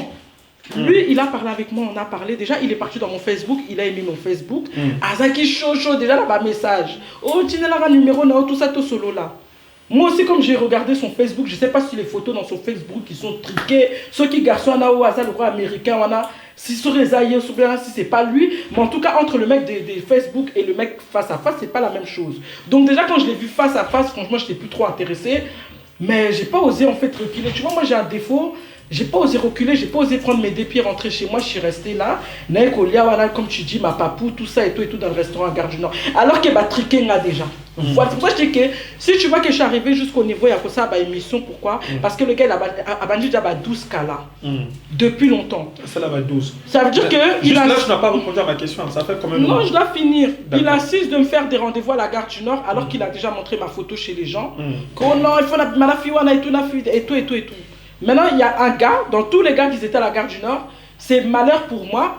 Lui, il a parlé avec moi, on a parlé. Déjà, il est parti dans mon Facebook, il a aimé mon Facebook. Azaki chaud, déjà là-bas, message. Oh, tu n'as pas numéro, tout ça, tout solo là. Moi aussi, comme j'ai regardé son Facebook, je ne sais pas si les photos dans son Facebook qui sont triquées, ceux qui garçons au hasard, le roi américain, si c'est résaillé, si c'est pas lui, mais en tout cas, entre le mec de Facebook et le mec face à face, c'est pas la même chose. Donc, déjà, quand je l'ai vu face à face, franchement, je n'étais plus trop intéressé. Mais j'ai pas osé en fait reculer. Tu vois, moi j'ai un défaut. J'ai pas osé reculer, j'ai pas osé prendre mes dépieds, rentrer chez moi, je suis resté là. Comme tu dis, ma papou, tout ça et tout dans le restaurant à Gare du Nord. Alors que triqué là déjà. Voilà, c'est pour ça que je dis que si tu vois que je suis arrivé jusqu'au niveau, il y a ça, émission, pourquoi? Parce que le gars, il a banni déjà 12 cas là. Depuis longtemps. Ça là, 12. Ça veut dire que. Juste là, je n'ai pas répondu à ma question, ça fait combien de temps? Non, je dois finir. Il insiste de me faire des rendez-vous à la Gare du Nord, alors qu'il a déjà montré ma photo chez les gens. Oh non, il faut la fille, et tout. Maintenant, il y a un gars, dans tous les gars qui étaient à la Gare du Nord, c'est malheur pour moi.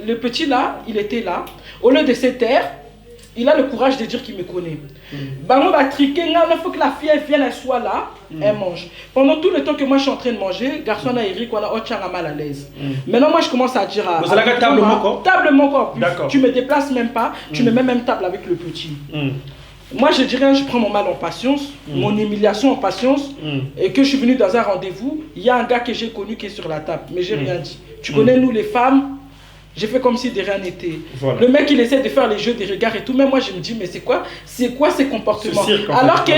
Le petit là, il était là. Au lieu de se taire, il a le courage de dire qu'il me connaît. On va triquer, il faut que la fille elle vienne, elle soit là, elle mange. Pendant tout le temps que moi je suis en train de manger, garçon a Eric, on a mal à l'aise. Maintenant, moi je commence à dire à. Vous allez à tablement quoi. Tu me déplaces même pas, tu me mets même table avec le petit. Moi, je dirais, je prends mon mal en patience, mon humiliation en patience, et que je suis venu dans un rendez-vous, il y a un gars que j'ai connu qui est sur la table, mais j'ai rien dit. Tu connais, nous les femmes, j'ai fait comme si de rien n'était. Voilà. Le mec, il essaie de faire les jeux des regards et tout, mais moi, je me dis, mais c'est quoi ces comportements? Alors que,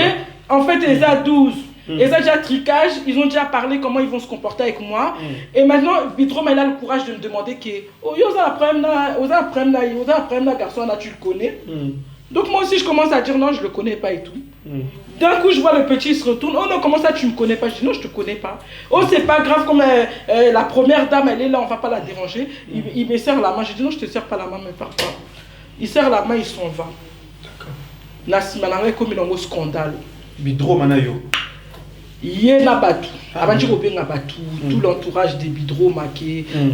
en fait, ils ont 12. Ils ont déjà tricage, ils ont déjà parlé comment ils vont se comporter avec moi. Et maintenant, Bidroma, il a le courage de me demander que, oh, il y a un problème, garçon, là, tu le connais. Donc moi aussi je commence à dire non, je le connais pas et tout. D'un coup je vois le petit se retourne, oh non, comment ça tu me connais pas? Je dis non, je te connais pas. Oh c'est pas grave, comme la première dame elle est là, on va pas la déranger. Il me serre la main, je dis non, je te serre pas la main, mais pars pas. Il serre la main, il s'en va. D'accord. Nassimananga comme il est en scandale. Bidroma na yo. Yé na batu. Avant de dire tout l'entourage des Bidroma,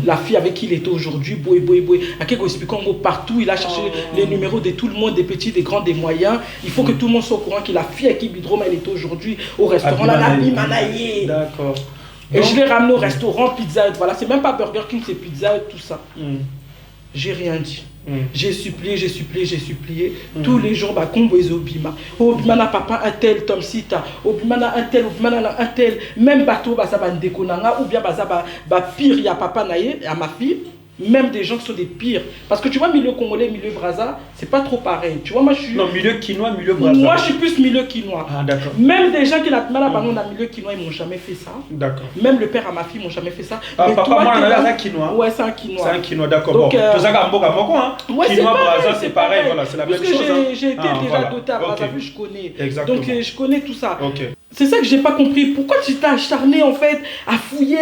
la fille avec qui il était aujourd'hui, boy. À qui expliquant partout, il a cherché les numéros de tout le monde, des petits, des grands, des moyens. Il faut que tout le monde soit au courant que la fille avec qui Bidroma elle était aujourd'hui au restaurant là, Abimanaye. D'accord. Et je l'ai ramené au restaurant, Pizza Hut. Voilà, c'est même pas Burger King, c'est Pizza Hut, tout ça. J'ai rien dit. J'ai supplié. Tous les jours, Kombo et Obima. Obima n'a papa un tel, Tom Sita. Obima n'a un tel. Même bateau, ça va déconner. Ou bien, pire, il y a papa naïe, à ma fille. même des gens qui sont des pires. Parce que tu vois, milieu congolais, milieu Brazza, c'est pas trop pareil. Tu vois, moi je suis. Non, milieu quinois, milieu Brazza. Moi je suis plus milieu quinois. Ah, d'accord. Même des gens qui n'ont mal à parler dans milieu quinois, ils m'ont jamais fait ça. D'accord. Même le père à ma fille, ils m'ont jamais fait ça. Ah, mais papa, toi, moi, t'es on a là- un quinois. Ouais, c'est un quinois. C'est un quinois, d'accord. Donc, Bon, tout ça, Gamboga, Moko, hein. Ouais, c'est Quinois, pareil, Brazza, c'est pareil, voilà, c'est la même Puisque chose. hein. j'ai été Ah, déjà voilà. doté à Ok. Brazzaville, je connais. Exactement. Donc je connais tout ça. Ok. C'est ça que j'ai pas compris. Pourquoi tu t'es acharné en fait à fouiller.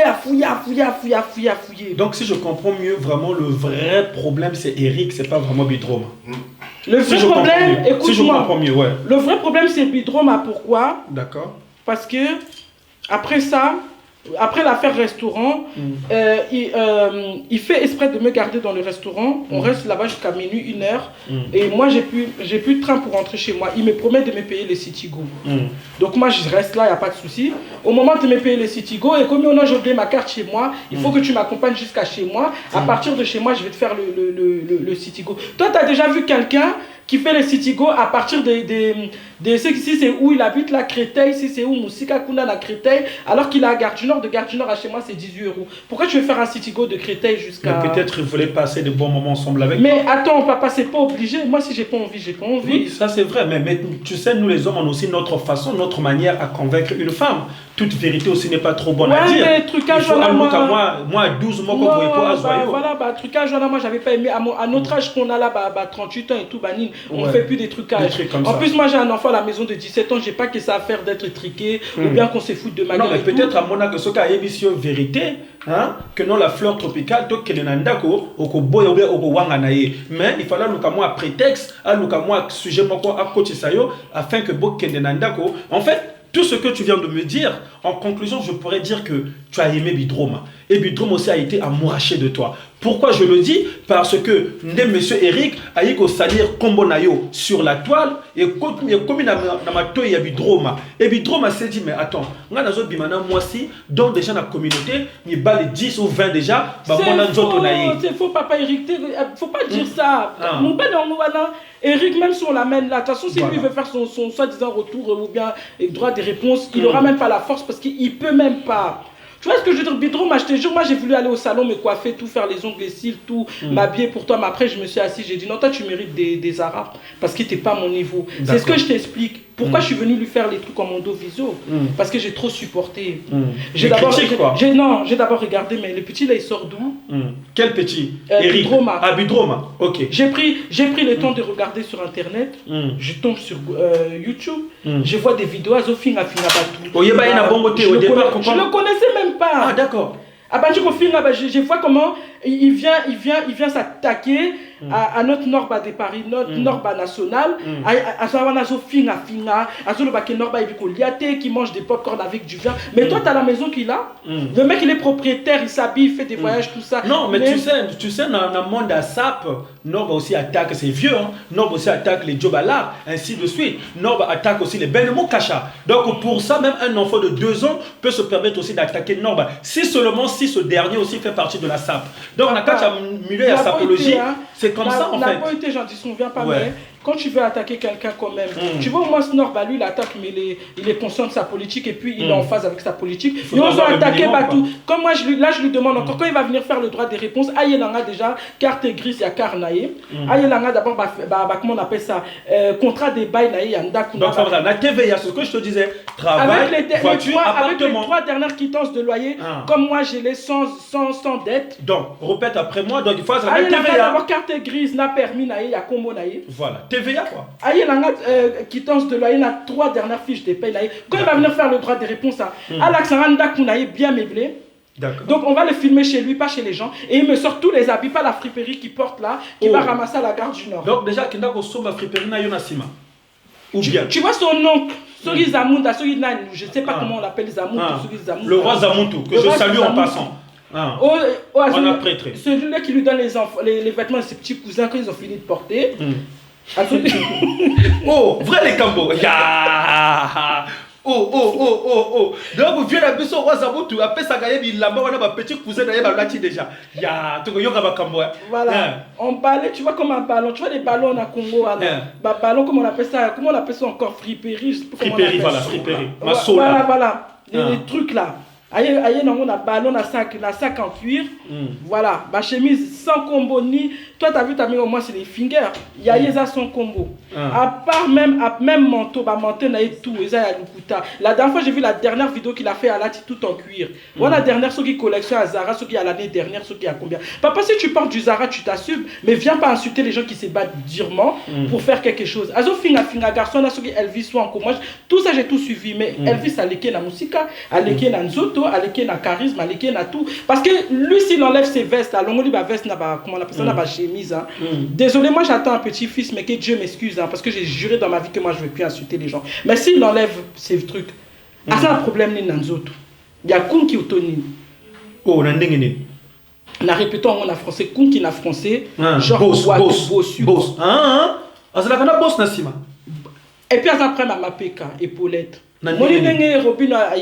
Donc, si je comprends mieux, vraiment, le vrai problème, c'est Eric, c'est pas vraiment Bidrome. Le Si vrai je comprends problème, mieux. Si je comprends écoute-moi. mieux, ouais. Le vrai problème c'est Bidrome. Pourquoi? D'accord. Parce que après ça, après l'affaire restaurant, il fait exprès de me garder dans le restaurant. On reste là-bas jusqu'à minuit, 1h. Et moi, j'ai plus de train pour rentrer chez moi. Il me promet de me payer les Citigo. Donc moi, je reste là, il n'y a pas de souci. Au moment de me payer les Citigo, et comme j'ai oublié ma carte chez moi, il faut que tu m'accompagnes jusqu'à chez moi. À partir de chez moi, je vais te faire le Citigo. Toi, tu as déjà vu quelqu'un qui fait les Citigo à partir si c'est où il habite, la Créteil, si c'est où Moussika Kuna, la Créteil, alors qu'il est à Gare du Nord, de Gare du Nord à chez moi, c'est 18 euros. Pourquoi tu veux faire un Citigo de Créteil jusqu'à... Mais peut-être il voulait passer de bons moments ensemble avec Mais attends, papa, c'est pas obligé. Moi, si j'ai pas envie, j'ai pas envie. Oui, ça c'est vrai, mais tu sais, nous les hommes, on a aussi notre façon, notre manière à convaincre une femme. Toute vérité aussi n'est pas trop bonne à dire. Mais trucage, moi, 12 mois, comme vous pouvez pas voilà, trucage, moi, j'avais pas aimé. À notre âge qu'on a là, 38 ans et tout, banine, on fait plus des trucages. En plus, moi, j'ai un enfant à la maison de 17 ans, j'ai pas que ça à faire d'être triqué ou bien qu'on se foute de ma gueule. Non, mais peut-être à mon âge, ce cas émission vérité, hein, que non, la fleur tropicale, donc qu'elle est nandako, au boya ou au wanganaye. Mais il fallait nous comme un prétexte, à nous comme un sujet, à coach sayo, afin que bok kende nandako. En fait, tout ce que tu viens de me dire, en conclusion, je pourrais dire que tu as aimé Bidrome. Et Bidrome aussi a été amouraché de toi. Pourquoi je le dis? Parce que monsieur Eric a eu salir Kombonayo sur la toile et comme il y a Bidrome. Et Bidrome s'est dit, mais attends, moi aussi, dans déjà la communauté, il y a les 10 ou 20 déjà. C'est faux, papa Eric. Faut pas dire ça. Mon père, Eric, même si on l'amène là, de toute façon, si lui veut faire son soi-disant retour ou bien droit des réponses, il n'aura même pas la force parce qu'il peut même pas. Tu vois ce que je veux dire, Bidrome, je te jure, moi j'ai voulu aller au salon, me coiffer, tout, faire les ongles, les cils, tout, m'habiller pour toi, mais après je me suis assis, j'ai dit non, toi tu mérites des arabes, parce que t'es pas mon niveau. C'est ce que je t'explique. Pourquoi je suis venu lui faire les trucs en mondo visio? Parce que j'ai trop supporté. J'ai d'abord regardé, mais le petit là il sort d'où? Quel petit? Eric. Bidrome. Ah, Bidrome, ok. J'ai pris le temps de regarder sur internet, je tombe sur YouTube, je vois des vidéos à Zofinga Finabatu. Je ne le connaissais même pas. Ah, d'accord. Je vois comment il vient s'attaquer à notre Norba de Paris, notre Norba national, à qui mange des pop-corn avec du vin. Mais toi, tu as la maison qu'il a. Le mec, il est propriétaire, il s'habille, il fait des voyages, tout ça. Non, mais tu sais, dans le monde à SAP, Norba aussi attaque, c'est vieux, hein. Norba aussi attaque les Djobala, ainsi de suite. Norba attaque aussi les Benemo Kacha. Donc, pour ça, même un enfant de 2 ans peut se permettre aussi d'attaquer Norba. Si ce dernier aussi fait partie de la SAP. Donc, on a quand milieu à sapologie, c'est comme ça en fait. La beauté, j'en dis, on vient pas, mais quand tu veux attaquer quelqu'un quand même, tu vois, au moins Norba, lui, il attaque, mais il est conscient de sa politique et puis il est en phase avec sa politique. Ils ont attaqué Batou. Comme moi, je lui demande encore, quand il va venir faire le droit des réponses, Ayelanga déjà, carte grise, il y a Karnaye. Ayelanga d'abord, comment on appelle ça, contrat des bails, il y a Ndaku. Donc, la TVA, c'est ce que je te disais, travail, voiture, appartement. Avec les 3 dernières quittances de loyer, comme moi, j'ai les sans dette. Donc, répète après moi, donc il faut avoir Ayelanga TVA. d'abord, carte grise, n'a permis, il y a Combo. Voilà. TVA quoi. Ayelanga quittance de loyer, il a 3 dernières fiches de paye. Quand il va venir faire le droit des réponses, Alexandra Kounaï bien meublé. Donc on va le filmer chez lui, pas chez les gens. Et il me sort tous les habits, pas la friperie qu'il porte là, qui va ramasser à la gare du Nord. Donc déjà, qu'il a consommé la friperie na Yonasima. Ou bien. Tu vois son oncle, Sori Zamunda, Sori Nani, je ne sais pas comment on l'appelle Zamunda, Sori Zamunda. Le roi Zamuntu, que je salue en passant. On a prêtré. Celui-là qui lui donne les vêtements de ses petits cousins quand ils ont fini de porter. Oh, vrai les Cambo. Oh. Donc, vous vieux la bise au roi Zamutu, après ça gagne, il l'a mort, on a ma petite cousine d'ailleurs, là, déjà. Tu vois, voilà. On ballait, tu vois, comme un ballon. Tu vois, les ballons à Congo, ballon, comment on appelle ça encore, friperie. Friperie, voilà, friperie. Voilà. Les trucs là. Aïe, non, on a ballon, na sac en cuir. Voilà, ma chemise sans combo ni. Toi, t'as vu, t'as mis au moins c'est les fingers. Il y a sans combo. À part même manteau, manteau, na tout. La dernière fois, j'ai vu la dernière vidéo qu'il a fait à la tout en cuir. Voilà, la dernière, ceux qui collectionnent à Zara, ceux qui à l'année dernière, ceux qui à combien. Papa, si tu portes du Zara, tu t'assumes, mais viens pas insulter les gens qui se battent durement pour faire quelque chose. Azo finga garçon, là, ceux qui Elvis soit en commande. Tout ça, j'ai tout suivi, mais Elvis a léqué na musica, a léqué na nzoto, a léqué na charisme, a léqué na tout. Parce que lui, s'il enlève ses vestes, là, l'ongoli ba veste, comment on appelle ça, na chemise. Hein. Désolé, moi j'attends un petit-fils, mais que Dieu m'excuse, hein, parce que j'ai juré dans ma vie que moi je ne vais plus insulter les gens. Mais s'il enlève ces trucs, c'est un problème ni nanzoto. Il y a Koun qui est autonome. Oh, n'andengene. Na répétons en français, Koun qui est français, genre boss. Azala boss nasima. Et puis après ma PK, épaulette. Moi, je Robin a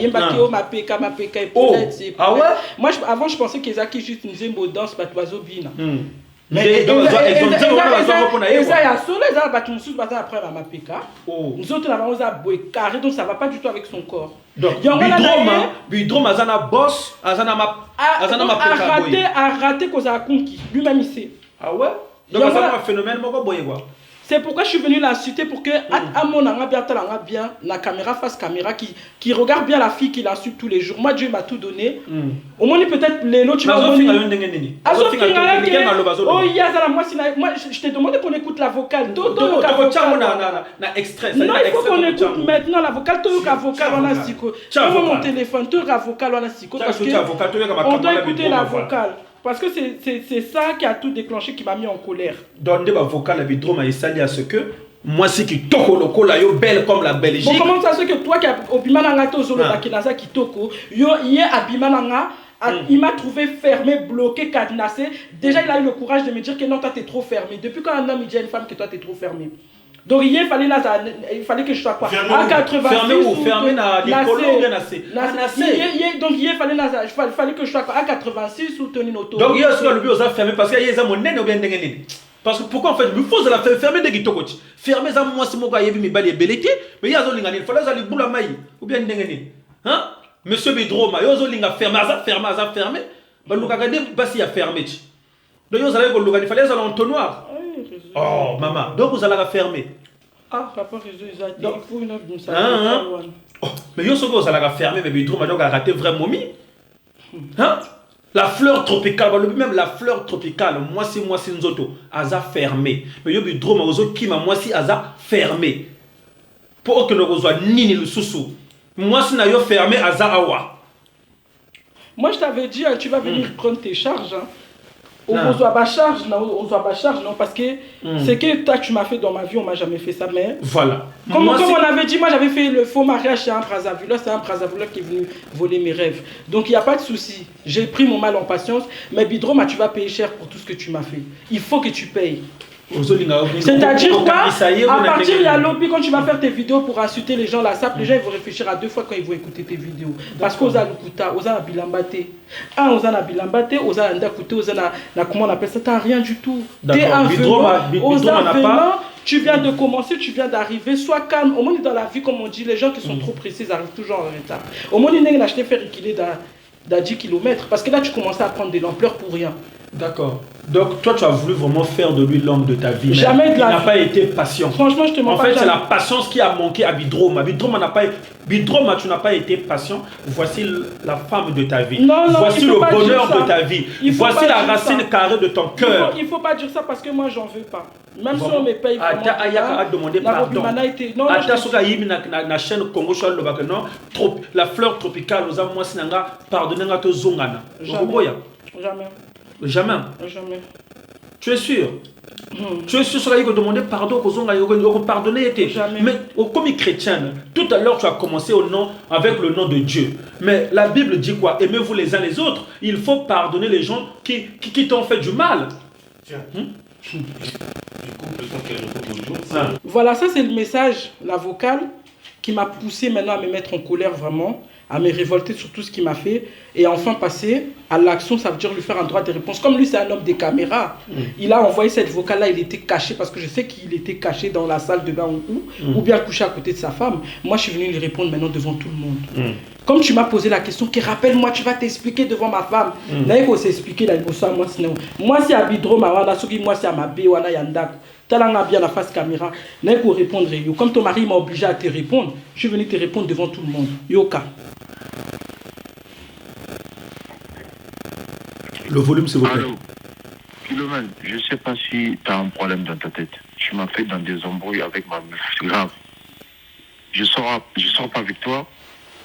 ma PK, épaulette. Ah ouais? Moi, avant, je pensais qu'ils avaient juste une zémo danse, pas d'oiseau bina. Mais ça y a solo, ça va battre après ma PK. Nous autres, on a boué carré, donc ça va pas du tout avec son corps. Donc, Bidrom, Azana boss, Azana ma PK. A raté qu'on a conquis. Lui-même, il sait. Ah ouais? Donc, ça va un phénomène, quoi. C'est pourquoi je suis venu l'insulter pour que Amon bien la caméra face caméra qui regarde bien la fille qui l'insulte tous les jours. Moi Dieu m'a tout donné. Au moins peut-être les autres tu vas moi je t'ai demandé qu'on écoute la vocale. Non, il faut qu'on écoute maintenant la vocale. On a siko. Mon téléphone, tout la vocale on a siko parce que on doit écouter la vocale. Parce que c'est ça qui a tout déclenché, qui m'a mis en colère. Dans le vocal, Bidrom a essayé à ce que moi, c'est qui toko le cola, yo belle comme la Belgique. Bon, comment ça se fait que toi qui as Obimananga Tozolo Bakinasa qui toko, yo hier Abimananga, il m'a trouvé fermé, bloqué, cadenassé. Déjà, il a eu le courage de me dire que non, toi, t'es trop fermé. Depuis quand un homme il dit à une femme que toi, t'es trop fermé. Donc hier, il fallait que je sois quoi à 86 fermé ou fermé na l'école ou bien nassé. Donc hier, il fallait que je sois à 86 ou tenir une auto. Donc hier, ce que le bureau a fermé parce qu'il y a des amonnés ou bien des. Parce que pourquoi en fait, il faut la fermer des guitokochi. Fermer ça, moi, c'est mon gars, il y a mi bali belité, mais il y a zolinga, il fallait aller boula maï ou bien des. Hein? Monsieur Bidroma, il y a zolinga fermé, fermé. Bah, le gars, il a fermé. Donc, il fallait aller en entonnoir. Oh, maman, donc vous allez la fermer. Ah, papa, il faut une autre de ça. Mais vous allez la fermer, mais Bidroma a raté vraiment. Hein? La fleur tropicale, même la fleur tropicale, moi si Nzoto, aza fermé. Mais yo Bidroma ozo kima moi si aza fermé. Pour que nous soit nini le sousou. Moi si na yo fermé aza awa. Moi je t'avais dit tu vas venir prendre tes charges. Hein. On soit pas charge, non, parce que c'est que toi tu m'as fait dans ma vie, on m'a jamais fait ça, mais voilà. Comme on avait dit, moi j'avais fait le faux mariage chez un Brazzavilleur, c'est un Brazzavilleur qui est venu voler mes rêves. Donc il n'y a pas de souci, j'ai pris mon mal en patience, mais Bidroma, tu vas payer cher pour tout ce que tu m'as fait. Il faut que tu payes. C'est-à-dire quoi? À partir de la lobby, quand tu vas faire tes vidéos pour insulter les gens, la SAP, les gens ils vont réfléchir à deux fois quand ils vont écouter tes vidéos. Parce qu'aux Alukuta, aux Anabilambate, aux Anabilambate, aux Anandakute, aux Ana, comment on appelle ça? T'as rien du tout. T'es un venant, tu viens de commencer, tu viens d'arriver, sois calme. Au moins dans la vie, comme on dit, les gens qui sont trop précis arrivent toujours en retard. Au moins, ils n'ont acheté faire équiler dans 10 km. Parce que là, tu commençais à prendre de l'ampleur pour rien. D'accord. Donc, toi, tu as voulu vraiment faire de lui l'homme de ta vie. Jamais de la vie. Il n'a pas été patient. Franchement, je te mens pas. En fait, c'est la patience qui a manqué à Bidroma. Bidroma, tu n'as pas été patient. Voici la femme de ta vie. Non, voici le bonheur de ta vie. Voici la racine carrée de ton cœur. Il ne faut pas dire ça parce que moi, j'en veux pas. Même si on me paye vraiment. A demandé pardon. Non, la chaîne Congo la fleur tropicale, moi, pardonnez-moi to zongana. Jamais. Jamais. Jamais. Tu es sûr? Tu es sûr que demander pardon aux pardonner était. Mais comme chrétienne, tout à l'heure tu as commencé avec le nom de Dieu. Mais la Bible dit quoi? Aimez-vous les uns les autres. Il faut pardonner les gens qui t'ont fait du mal. Tiens. Voilà, ça c'est le message, la vocale, qui m'a poussé maintenant à me mettre en colère vraiment. à me révolter sur tout ce qu'il m'a fait et enfin passer à l'action, ça veut dire lui faire un droit de réponse. Comme lui, c'est un homme des caméras, il a envoyé cette vocale-là, il était caché parce que je sais qu'il était caché dans la salle de bain ou bien couché à côté de sa femme. Moi, je suis venu lui répondre maintenant devant tout le monde. Comme tu m'as posé la question, que rappelle-moi, tu vas t'expliquer devant ma femme. N'a pas s'expliquer là, moi, c'est à Bidro, moi, c'est à ma bé, wana yandak. Talanga bien la face caméra, n'a pas répondre. Comme ton mari m'a obligé à te répondre, je suis venu te répondre devant tout le monde. Yoka. Le volume, s'il vous plaît. Allô, Philomène, je ne sais pas si tu as un problème dans ta tête. Tu m'as fait dans des embrouilles avec ma meuf. C'est grave. Je sors pas avec toi.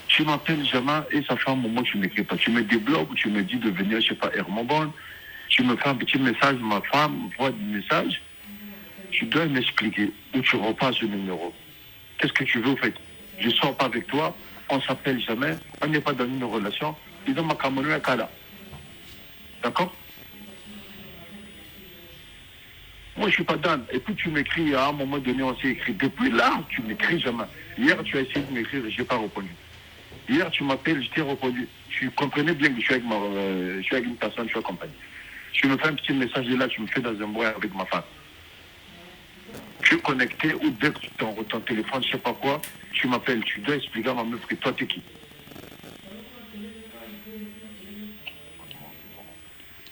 Tu m'appelles jamais et ça fait un moment que tu ne m'écris pas. Tu me débloques ou tu me dis de venir, je ne sais pas, Hermobon. Tu me fais un petit message, ma femme voit des messages. Tu dois m'expliquer où tu repasses ce numéro. Qu'est-ce que tu veux, en fait? Je ne sors pas avec toi, on ne s'appelle jamais, on n'est pas dans une relation. Ils ont ma caméra à Kala. D'accord? Moi, je ne suis pas dans. Et puis, tu m'écris, à un moment donné, on s'est écrit. Depuis là, tu m'écris jamais. Hier, tu as essayé de m'écrire et je n'ai pas répondu. Hier, tu m'appelles, je t'ai répondu. Tu comprenais bien que je suis avec une personne, je suis accompagné. Tu me fais un petit message et là, tu me fais dans un bruit avec ma femme. Tu es connecté ou dès que ton téléphone, je ne sais pas quoi, tu m'appelles. Tu dois expliquer à ma meuf que toi, t'es qui?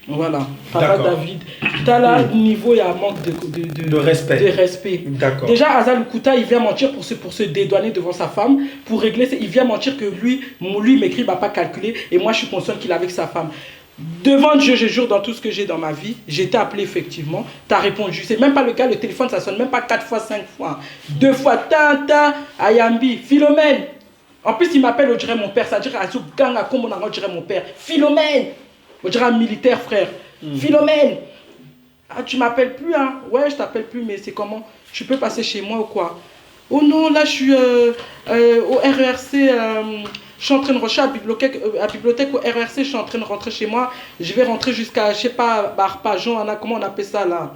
Voilà, Papa David. Tu as là, niveau, il y a un manque de respect. D'accord. Déjà, Azal Lukuta, il vient mentir pour se dédouaner devant sa femme, pour régler. Il vient mentir que lui m'écrit, il ne va pas calculer, et moi, je suis conscient qu'il est avec sa femme. Devant Dieu, je jure, dans tout ce que j'ai dans ma vie, j'ai été appelé effectivement, tu as répondu. C'est même pas le cas, le téléphone, ça sonne même pas 4 fois, 5 fois. 2 fois, Tanta, Ayambi, Philomène. En plus, il m'appelle, on dirait mon père, ça veut dire Azuganga, comme on dirait mon père. Philomène. On dirait un militaire, frère. Philomène. Ah, tu m'appelles plus, hein? Ouais, je t'appelle plus, mais c'est comment? Tu peux passer chez moi ou quoi? Oh non, là, je suis au RERC. Je suis en train de rentrer à bibliothèque au RERC. Je suis en train de rentrer chez moi. Je vais rentrer jusqu'à, je sais pas, Barpajon, comment on appelle ça là?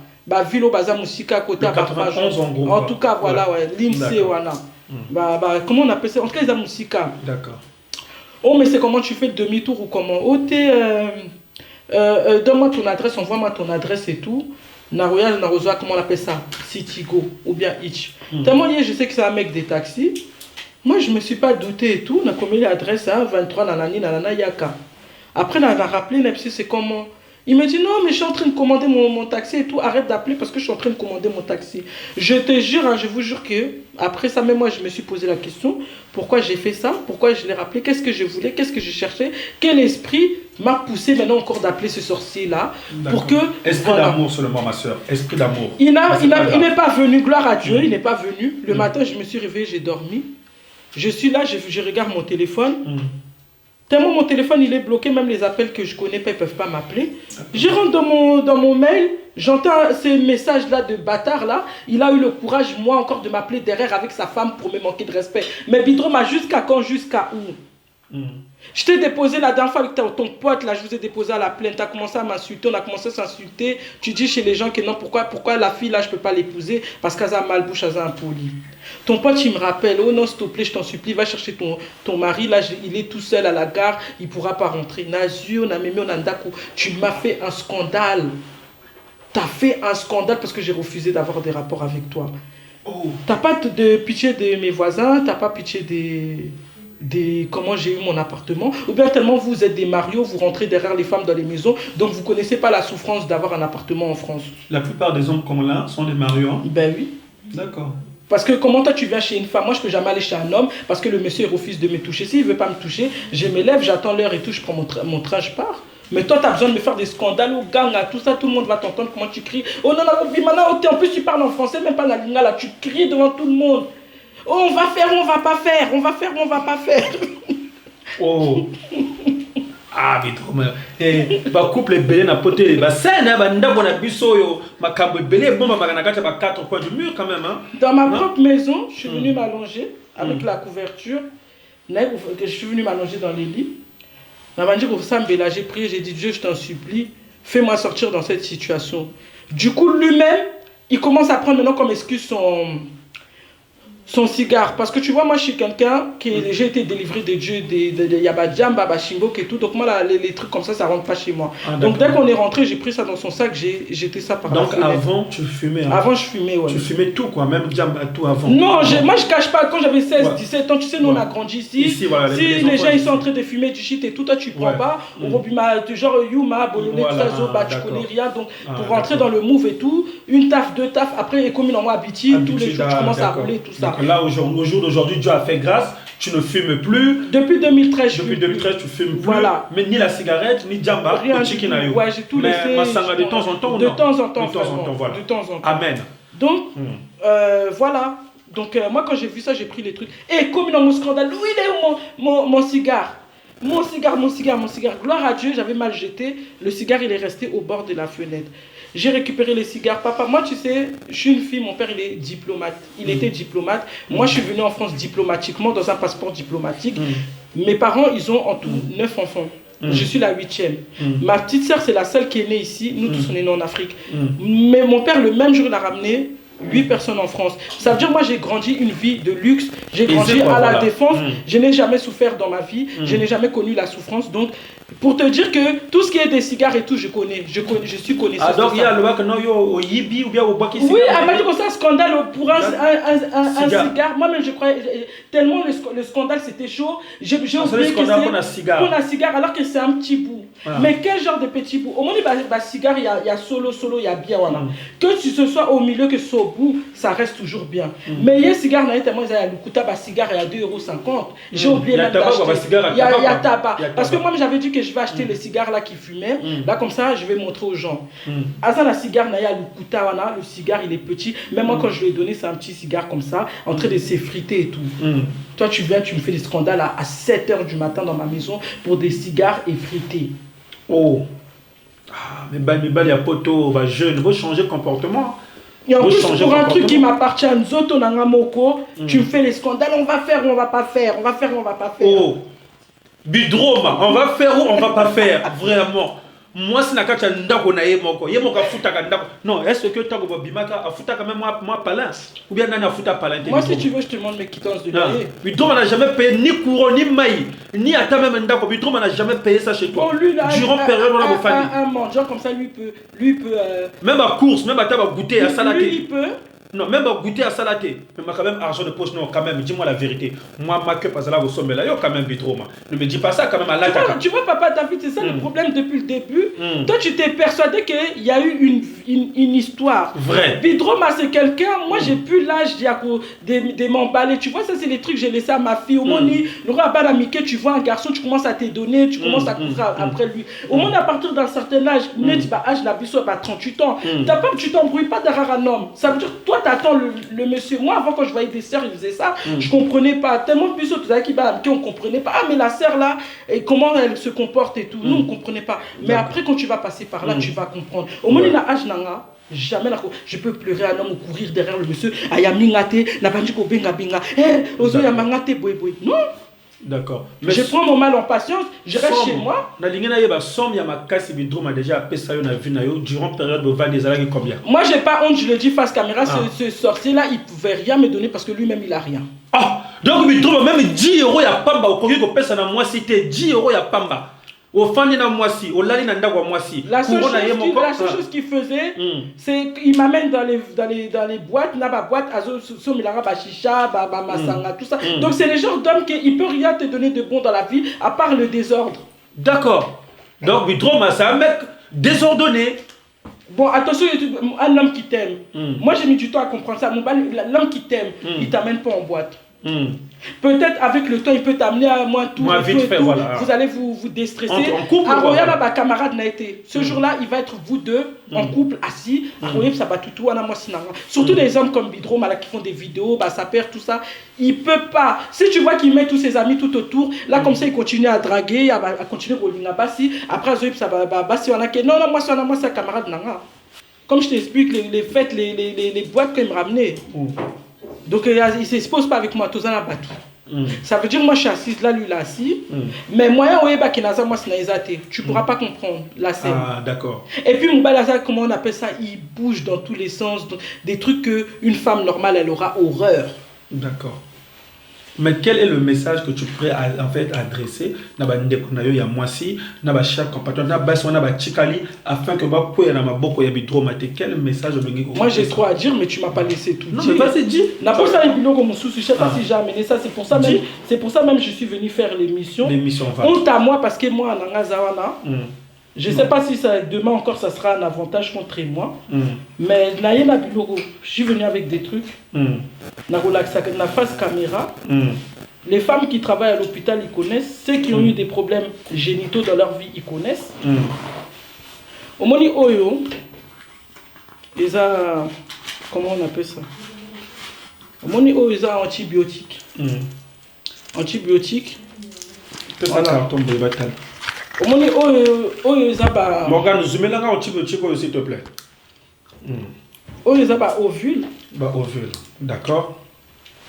Vilo Baza Moussika, côté à Barpajon. En tout cas, voilà, ouais. L'INSEE, voilà. Comment on appelle ça? En tout cas, ils ont Moussika. D'accord. Oh, mais c'est comment tu fais le demi-tour ou comment? Oh, donne-moi ton adresse, envoie-moi ton adresse et tout. Naroya, Narozoa, comment on appelle ça? Citigo ou bien Itch. Tellement je sais que c'est un mec des taxis. Moi, je ne me suis pas douté et tout. On a commis l'adresse à 23 nanani nanana yaka. Après, on a rappelé, c'est comment? Il me dit non, mais je suis en train de commander mon taxi et tout. Arrête d'appeler parce que je suis en train de commander mon taxi. Je te jure, hein, je vous jure que après ça, même moi, je me suis posé la question pourquoi j'ai fait ça, pourquoi je l'ai rappelé, qu'est-ce que je voulais, qu'est-ce que je cherchais, quel esprit m'a poussé maintenant encore d'appeler ce sorcier-là pour que. Esprit d'amour seulement, ma soeur. Esprit d'amour. Il n'est pas venu, gloire à Dieu, il n'est pas venu. Le matin, je me suis réveillé, j'ai dormi. Je suis là, je regarde mon téléphone. Tellement mon téléphone il est bloqué, même les appels que je connais pas, ils ne peuvent pas m'appeler. Je rentre dans mon mail, j'entends ces messages-là de bâtard là. Il a eu le courage, moi encore, de m'appeler derrière avec sa femme pour me manquer de respect. Mais Bidro m'a jusqu'à quand, jusqu'à où? Je t'ai déposé la dernière fois avec ton pote, là, je vous ai déposé à la plainte. Tu as commencé à m'insulter, on a commencé à s'insulter. Tu dis chez les gens que non, pourquoi la fille là, je ne peux pas l'épouser parce qu'elle a mal bouche, elle a un poli. Ton pote, il me rappelle, oh non, s'il te plaît, je t'en supplie, va chercher ton mari, là, il est tout seul à la gare, il ne pourra pas rentrer. Nazio, Namemi, Onandaku, tu m'as fait un scandale. Tu as fait un scandale parce que j'ai refusé d'avoir des rapports avec toi. Tu n'as pas de pitié de mes voisins, tu n'as pas pitié des comment j'ai eu mon appartement, ou bien tellement vous êtes des marios, vous rentrez derrière les femmes dans les maisons, donc vous ne connaissez pas la souffrance d'avoir un appartement en France. La plupart des hommes comme là sont des marios. Ben oui. D'accord. Parce que comment toi tu viens chez une femme, moi je peux jamais aller chez un homme parce que le monsieur refuse de me toucher. S'il ne veut pas me toucher, je me lève, j'attends l'heure et tout, je prends mon train, je pars. Mais toi tu as besoin de me faire des scandales au gang, tout ça, tout le monde va t'entendre comment tu cries. Oh non, non, en plus tu parles en français, même pas la lingala, là, tu cries devant tout le monde. Oh, on va faire, on va pas faire, on va faire, on va pas faire. Oh. Ah, mais trop mal. Eh, ba couple belé na poté, ba scène, ba ndabo na biso yo, makambo belé bon ba na kata ba 4 coins du mur quand même hein. Dans ma propre maison, je suis venu m'allonger avec la couverture. Je suis venu m'allonger dans les lits. J'ai prié, j'ai dit Dieu, je t'en supplie, fais-moi sortir dans cette situation. Du coup, lui-même, il commence à prendre maintenant comme excuse Son cigare, parce que tu vois, moi je suis quelqu'un qui j'ai été délivré de Dieu, de Yabadjam, Baba Shimbok et tout, donc moi les trucs comme ça rentre pas chez moi. Donc dès qu'on est rentré, j'ai pris ça dans son sac, j'ai jeté ça par donc avant tu fumais? Avant je fumais, ouais. Tu fumais tout quoi, même Djamba, tout avant? Non, moi je cache pas, quand j'avais 16, 17 ans, tu sais, nous on a grandi ici, voilà, si les gens ils sont en train de fumer du shit et tout, toi tu prends pas, genre Yuma, Bololé, tout ça, bah tu connais rien, donc pour rentrer dans le move et tout, une taf, deux taf, après comme en moi Abiti, tous les jours tu commences à rouler tout ça. Là, au jour d'aujourd'hui, Dieu a fait grâce, tu ne fumes plus. Depuis 2013, Depuis 2013, tu fumes plus. Voilà. Mais ni la cigarette, ni Djamba, rien ni Chikinayo. Ouais, j'ai tout laissé. Mais Massanga, de temps en temps, de temps en temps, voilà. De temps en temps. Amen. Donc, voilà. Donc, moi, quand j'ai vu ça, j'ai pris les trucs. Et comme dans mon scandale, où il est mon cigare? Mon cigare. Gloire à Dieu, j'avais mal jeté. Le cigare, il est resté au bord de la fenêtre. J'ai récupéré les cigares. Papa, moi, tu sais, je suis une fille, mon père, il est diplomate. Il était diplomate. Moi, je suis venu en France diplomatiquement, dans un passeport diplomatique. Mes parents, ils ont en tout 9 enfants. Je suis la 8e. Ma petite sœur, c'est la seule qui est née ici. Nous tous, on est nés en Afrique. Mais mon père, le même jour, il a ramené 8 personnes en France. Ça veut dire, moi, j'ai grandi une vie de luxe. J'ai grandi à la Défense. Je n'ai jamais souffert dans ma vie. Je n'ai jamais connu la souffrance. Donc, pour te dire que tout ce qui est des cigares et tout, je connais. Je suis connaisseur. Ah, donc il y a le bac au Yibi ou bien au Baki cigare. Oui, elle m'a dit que c'est un scandale pour un cigare. Moi-même, je croyais tellement le scandale c'était chaud. J'ai oublié que c'est pour un cigare alors que c'est un petit bout. Voilà. Mais quel genre de petit bout? Au moins, il cigare, il y a solo, il y a bien. Voilà. Que tu se sois au milieu, que ce soit au bout, ça reste toujours bien. Mais il y a cigare, il y a le coût de cigare, il y a 2,50 €. J'ai oublié même d'acheter. Il y a tabac. Parce que moi, j'avais dit que je vais acheter les cigares là qui fumaient. Là, comme ça, je vais montrer aux gens. Asa la cigare, le cigare, il est petit. Même moi, quand je lui ai donné, c'est un petit cigare comme ça, en train de s'effriter et tout. Toi, tu viens, tu me fais des scandales à 7 h du matin dans ma maison pour des cigares effrités. Oh! Ah, mais il y a poteau, jeune, il faut changer de comportement. Et en plus, pour un truc qui m'appartient, Nzoto Nangamoko, tu me fais les scandales, on va faire ou on va pas faire, on va faire ou on va pas faire. Oh! Bidroma, on va faire ou on va pas faire, vraiment. Moi, si nakacha ndako na yemoko, yemoka futa ka ndako. Non, est-ce que tu as bimaka futa quand même moi palin ou bien nana futa palin? Moi, si tu veux, je te demande mes quittances de loyer. Bidroma n'a jamais payé ni courant ni maï, ni à ta même ndako. Bidroma n'a jamais payé ça chez toi. Bon, lui, là, durant période on a vos familles. Un mendiant comme ça, lui peut. Même à course, même à ta goûter à salade. Lui, il peut. Non, même à goûter à salaté. Mais quand même argent de poche, non, quand même, dis-moi la vérité. Moi, ma queue passe là au sommet, là, yo, quand même, Bidroma. Ne me dis pas ça, quand même, à la tu vois, papa David, c'est ça le problème depuis le début. Toi, tu t'es persuadé qu'il y a eu une histoire. Vrai. Bidroma, c'est quelqu'un, moi, j'ai plus l'âge de m'emballer. Tu vois, ça, c'est les trucs que j'ai laissé à ma fille. Au moins, tu vois un garçon, tu commences à te donner, tu commences à courir après lui. Au moins, à partir d'un certain âge, âge, la biso, 38 ans. Tu t'embrouilles pas derrière un homme. Ça veut dire, toi, t'attends le monsieur. Moi, avant, quand je voyais des sœurs, ils faisaient ça, je comprenais pas. Tellement plus on comprenait pas. Ah, mais la sœur là, et comment elle se comporte et tout. Nous, on comprenait pas. Mais après, quand tu vas passer par là, tu vas comprendre. Au moins, il a âge nanga. Jamais là, je peux pleurer un homme ou courir derrière le monsieur. Ayamingate, n'a pas dit ko benga benga. Ozo yamangate boy boy. Non. D'accord. Mais je prends mon mal en patience, je reste chez moi. Durant la période de Val des Alages, combien? Moi, j'ai pas honte, je le dis face caméra, ce sorcier-là, il pouvait rien me donner parce que lui-même, il a rien. Ah, donc il trouve même 10 € à Pamba, au Congo, que ça moi, c'était 10 € à Pamba. Au fandi na moisi, au lali na ndako moisi. La seule chose qu'il faisait, c'est qu'il m'amène dans les boîtes, na ba boîte azo so milanga ba chicha, ba masanga, tout ça. Donc c'est le genre d'homme qui il peut rien te donner de bon dans la vie à part le désordre. D'accord. Donc Bidroma, c'est un mec désordonné. Bon, attention, un homme qui t'aime. Moi, j'ai mis du temps à comprendre ça. L'homme qui t'aime, il t'amène pas en boîte. Peut-être avec le temps, il peut t'amener à moins tout. Voilà. Vous allez vous déstresser. En couple, Aroya, ma camarade n'a été. Ce jour-là, il va être vous deux en couple assis. Surtout les hommes comme Bidroma qui font des vidéos, sa père, tout ça. Il peut pas. Si tu vois qu'il met tous ses amis tout autour, là comme ça, il continue à draguer, à continuer à bassi. Après, ça va bassi. Non, moi, c'est un camarade. Comme je t'explique, les fêtes, les boîtes qu'il me ramenait. Donc il ne s'expose pas avec moi, tout ça n'a pas tout. Ça veut dire moi je suis assise là, lui il est assis. Mais moi, tu ne pourras pas comprendre la scène. Ah, d'accord. Et puis Moubalaza, comment on appelle ça, il bouge dans tous les sens. Des trucs qu'une femme normale, elle aura horreur. D'accord. Mais quel est le message que tu pourrais en fait adresser na ba ndeko na yo ya mwasi na ba chef compatriote na ba sona ba chikali afin que ba ko na maboko ya bidromate? Quel message obengi? Moi j'ai trop à dire mais tu m'as pas laissé tout dire. Non mais vas-y dis. N'a pas ça un biloko mon souci, je sais pas si j'ai amené ça, c'est pour ça même je suis venu faire l'émission. Honte à moi parce que moi en Angazawana. Je ne sais pas si ça, demain encore ça sera un avantage contre moi, mais je suis venu avec des trucs. Na face caméra. Les femmes qui travaillent à l'hôpital, ils connaissent. Ceux qui ont eu des problèmes génitaux dans leur vie, ils connaissent. Au Moni Oyo, ils ont. Comment on appelle ça? Au Moni Oyo, ils ont antibiotiques. Antibiotiques. Voilà. Omoni oyo ezaba Morgan zumela nga antibiotique s'il te plaît. Oyo ezaba ovule. Ba ovule. D'accord.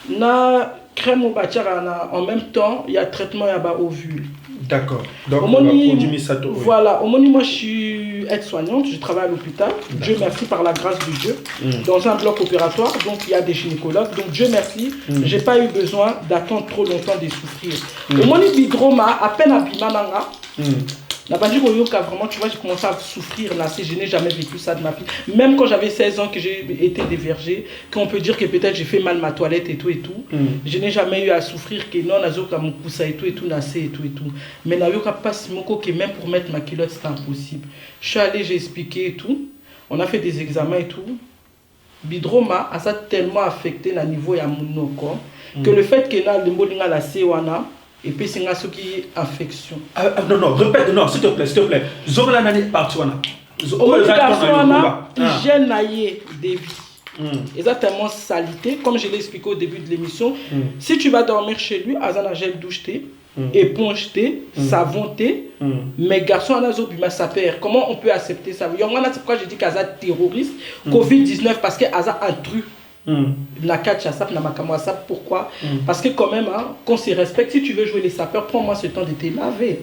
Na crème au batiara en même temps, il y a traitement ya ba ovule. D'accord. Donc on va produire Misato. Voilà, Omoni moi je suis aide-soignante, je travaille à l'hôpital. Dieu merci par la grâce de Dieu. Dans un bloc opératoire, donc il y a des gynécologues. Donc Dieu merci, j'ai pas eu besoin d'attendre trop longtemps de souffrir. Omoni bidroma à peine à bimananga. La base vraiment, tu vois, j'ai commencé à souffrir là, je n'ai jamais vécu ça de ma vie. Même quand j'avais 16 ans, que j'ai été dévergé, qu'on peut dire que peut-être j'ai fait mal ma toilette et tout. Je n'ai jamais eu à souffrir que non, nazoka mon poussa et tout, nassé et tout. Mais nazoka pas si mon que même pour mettre ma culotte, c'était impossible. Je suis allé, j'ai expliqué et tout. On a fait des examens et tout. Bidroma a ça tellement affecté le niveau ya mon corps que le fait que na limbolinga la sewana. Et puis c'est ce qui est infection. Non, répète, non, s'il te plaît. Zomla nani partuana. Hygiène naïe des vies. Exactement salité, comme je l'ai expliqué au début de l'émission. Si tu vas dormir chez lui, azana gel douche thé, éponge thé, savon thé, mais garçon anazobima ça perd. Comment on peut accepter ça? C'est pourquoi je dis qu'aza terroriste, Covid-19 parce que aza intrus. La pourquoi? Parce que quand même, hein, qu'on se respecte, si tu veux jouer les sapeurs, prends-moi ce temps de te laver.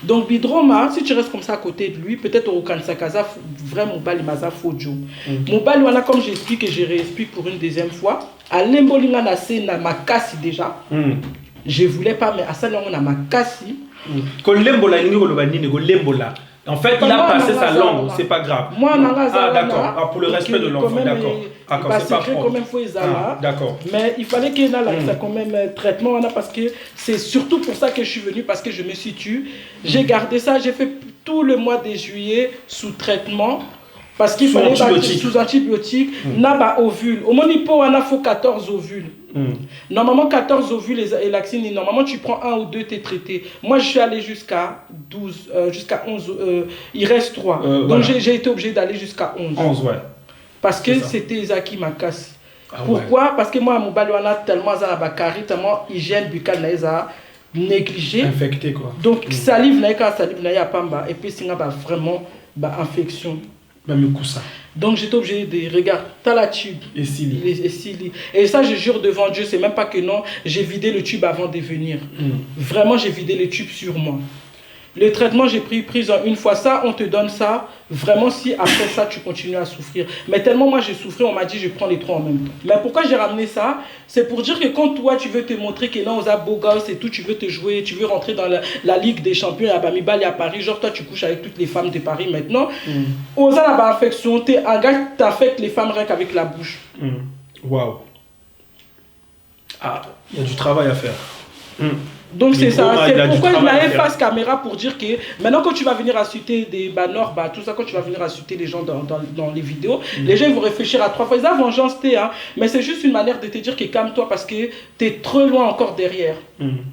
Donc Bidroma, si tu restes comme ça à côté de lui, peut-être au Kansakaza, vraiment Mobali Maza Fojo. Mobali, voilà, comme j'explique et je réexplique pour une deuxième fois, à l'embolinga na se na makasi déjà. Je voulais pas, mais à ça, on a makasi. En fait, il a passé sa langue, c'est pas grave. Moi, d'accord. Pour le respect de l'enfant, d'accord. C'est pas quand même d'accord. Mais il fallait qu'il y ait là quand même traitement parce que c'est surtout pour ça que je suis venu parce que je me situe. J'ai gardé ça, j'ai fait tout le mois de juillet sous traitement. Parce qu'il fallait sous antibiotiques, naba ovule. Au monipo, on a faut 14 ovules. Normalement, 14 ovules et laxine, normalement, tu prends un ou deux, t'es traité. Moi, je suis allé jusqu'à 12, jusqu'à 11, il reste 3. Donc, voilà. J'ai été obligé d'aller jusqu'à 11. 11, ouais. Parce que c'était Zaki Makas. Pourquoi? Parce que moi, à Mobali, on a tellement d'abakari, tellement hygiène buccale, négligé. Infecté, quoi. Donc, salive, salive, pamba. Et puis, c'est vraiment infection. Donc j'étais obligé de regarder, t'as la tube et Sili. Et ça je jure devant Dieu, c'est même pas que non, j'ai vidé le tube avant de venir. Vraiment j'ai vidé le tube sur moi. Le traitement j'ai pris en une fois ça, on te donne ça, vraiment si après ça tu continues à souffrir. Mais tellement moi j'ai souffert, on m'a dit je prends les 3 en même temps. Mais pourquoi j'ai ramené ça? C'est pour dire que quand toi tu veux te montrer que non on a beau gosse et tout, tu veux te jouer, tu veux rentrer dans la Ligue des Champions à Bamibal et à Paris, genre toi tu couches avec toutes les femmes de Paris maintenant. Aux la affection, t'es un gars qui t'affecte les femmes rien qu'avec la bouche. Waouh. Ah, il y a du travail à faire. Donc c'est ça, c'est pourquoi il a une face caméra pour dire que maintenant quand tu vas venir insulter des banors, tout ça, quand tu vas venir insulter les gens dans les vidéos, les gens vont réfléchir à 3 fois. Ils ont vengeance, mais c'est juste une manière de te dire que calme-toi parce que tu es trop loin encore derrière.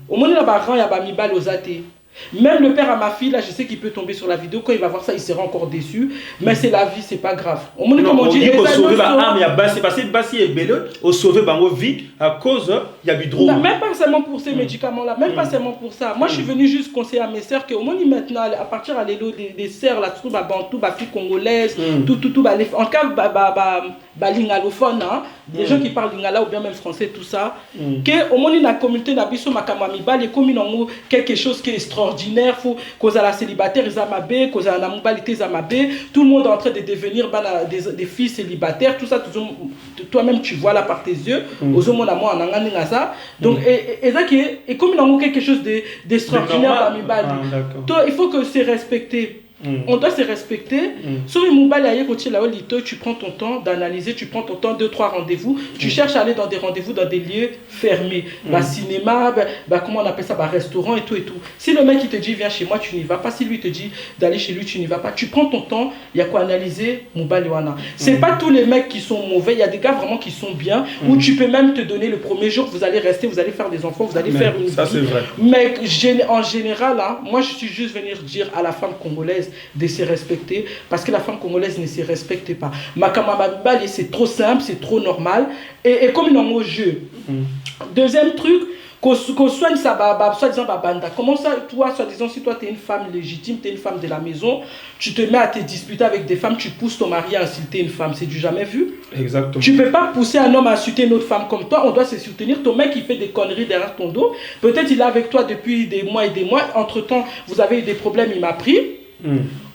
Au moment où il y a Bamibal aux athées. Même le père à ma fille, là, je sais qu'il peut tomber sur la vidéo. Quand il va voir ça, il sera encore déçu. Mais c'est la vie, c'est pas grave. Au moment où on dit que sauver la âme, c'est parce que Bassi est belle, au sauver ma vie à cause il y a du drôle. Même pas seulement pour ces médicaments-là, même pas seulement pour ça. Moi, je suis venu juste conseiller à mes sœurs qu'au moment maintenant, à partir de l'élo des sœurs, là, tout bantou, filles congolaises, tout, en cas, lingalophone, hein, des gens qui parlent lingala ou bien même français, tout ça, que au moins dans la communauté n'abisso makamamibal et comme ils quelque chose qui est extraordinaire, faut cause à la célibataire ils amabé, cause à la mobilité ils amabé, tout le monde est en train de devenir des filles célibataires, tout ça, toi-même tu vois là par tes yeux, aux hommes en angani ça, donc et comme ils ont quelque chose d'extraordinaire il faut que c'est respecté. On doit se respecter. Sur une mobile, tu prends ton temps d'analyser, tu prends ton temps, 2-3 rendez-vous. Tu cherches à aller dans des rendez-vous dans des lieux fermés. Cinéma, comment on appelle ça, restaurant et tout et tout. Si le mec il te dit viens chez moi, tu n'y vas pas. Si lui te dit d'aller chez lui, tu n'y vas pas. Tu prends ton temps, il y a quoi analyser mobile. C'est pas tous les mecs qui sont mauvais. Il y a des gars vraiment qui sont bien. Où tu peux même te donner le premier jour, vous allez rester, vous allez faire des enfants, vous allez faire une ça, vie. c'est vrai. Mais en général, hein, moi je suis juste venir dire à la femme congolaise de se respecter parce que la femme congolaise ne se respecte pas. Makamababali, c'est trop simple, c'est trop normal et comme ils ont au jeu. Deuxième truc, qu'on soigne ça, soi-disant banda. Comment ça, toi, soi-disant, si toi tu es une femme légitime, tu es une femme de la maison, tu te mets à te disputer avec des femmes, tu pousses ton mari à insulter une femme, c'est du jamais vu. Exactement. Tu ne peux pas pousser un homme à insulter une autre femme comme toi, on doit se soutenir. Ton mec il fait des conneries derrière ton dos, peut-être il est avec toi depuis des mois et des mois, entre-temps vous avez eu des problèmes, il m'a pris.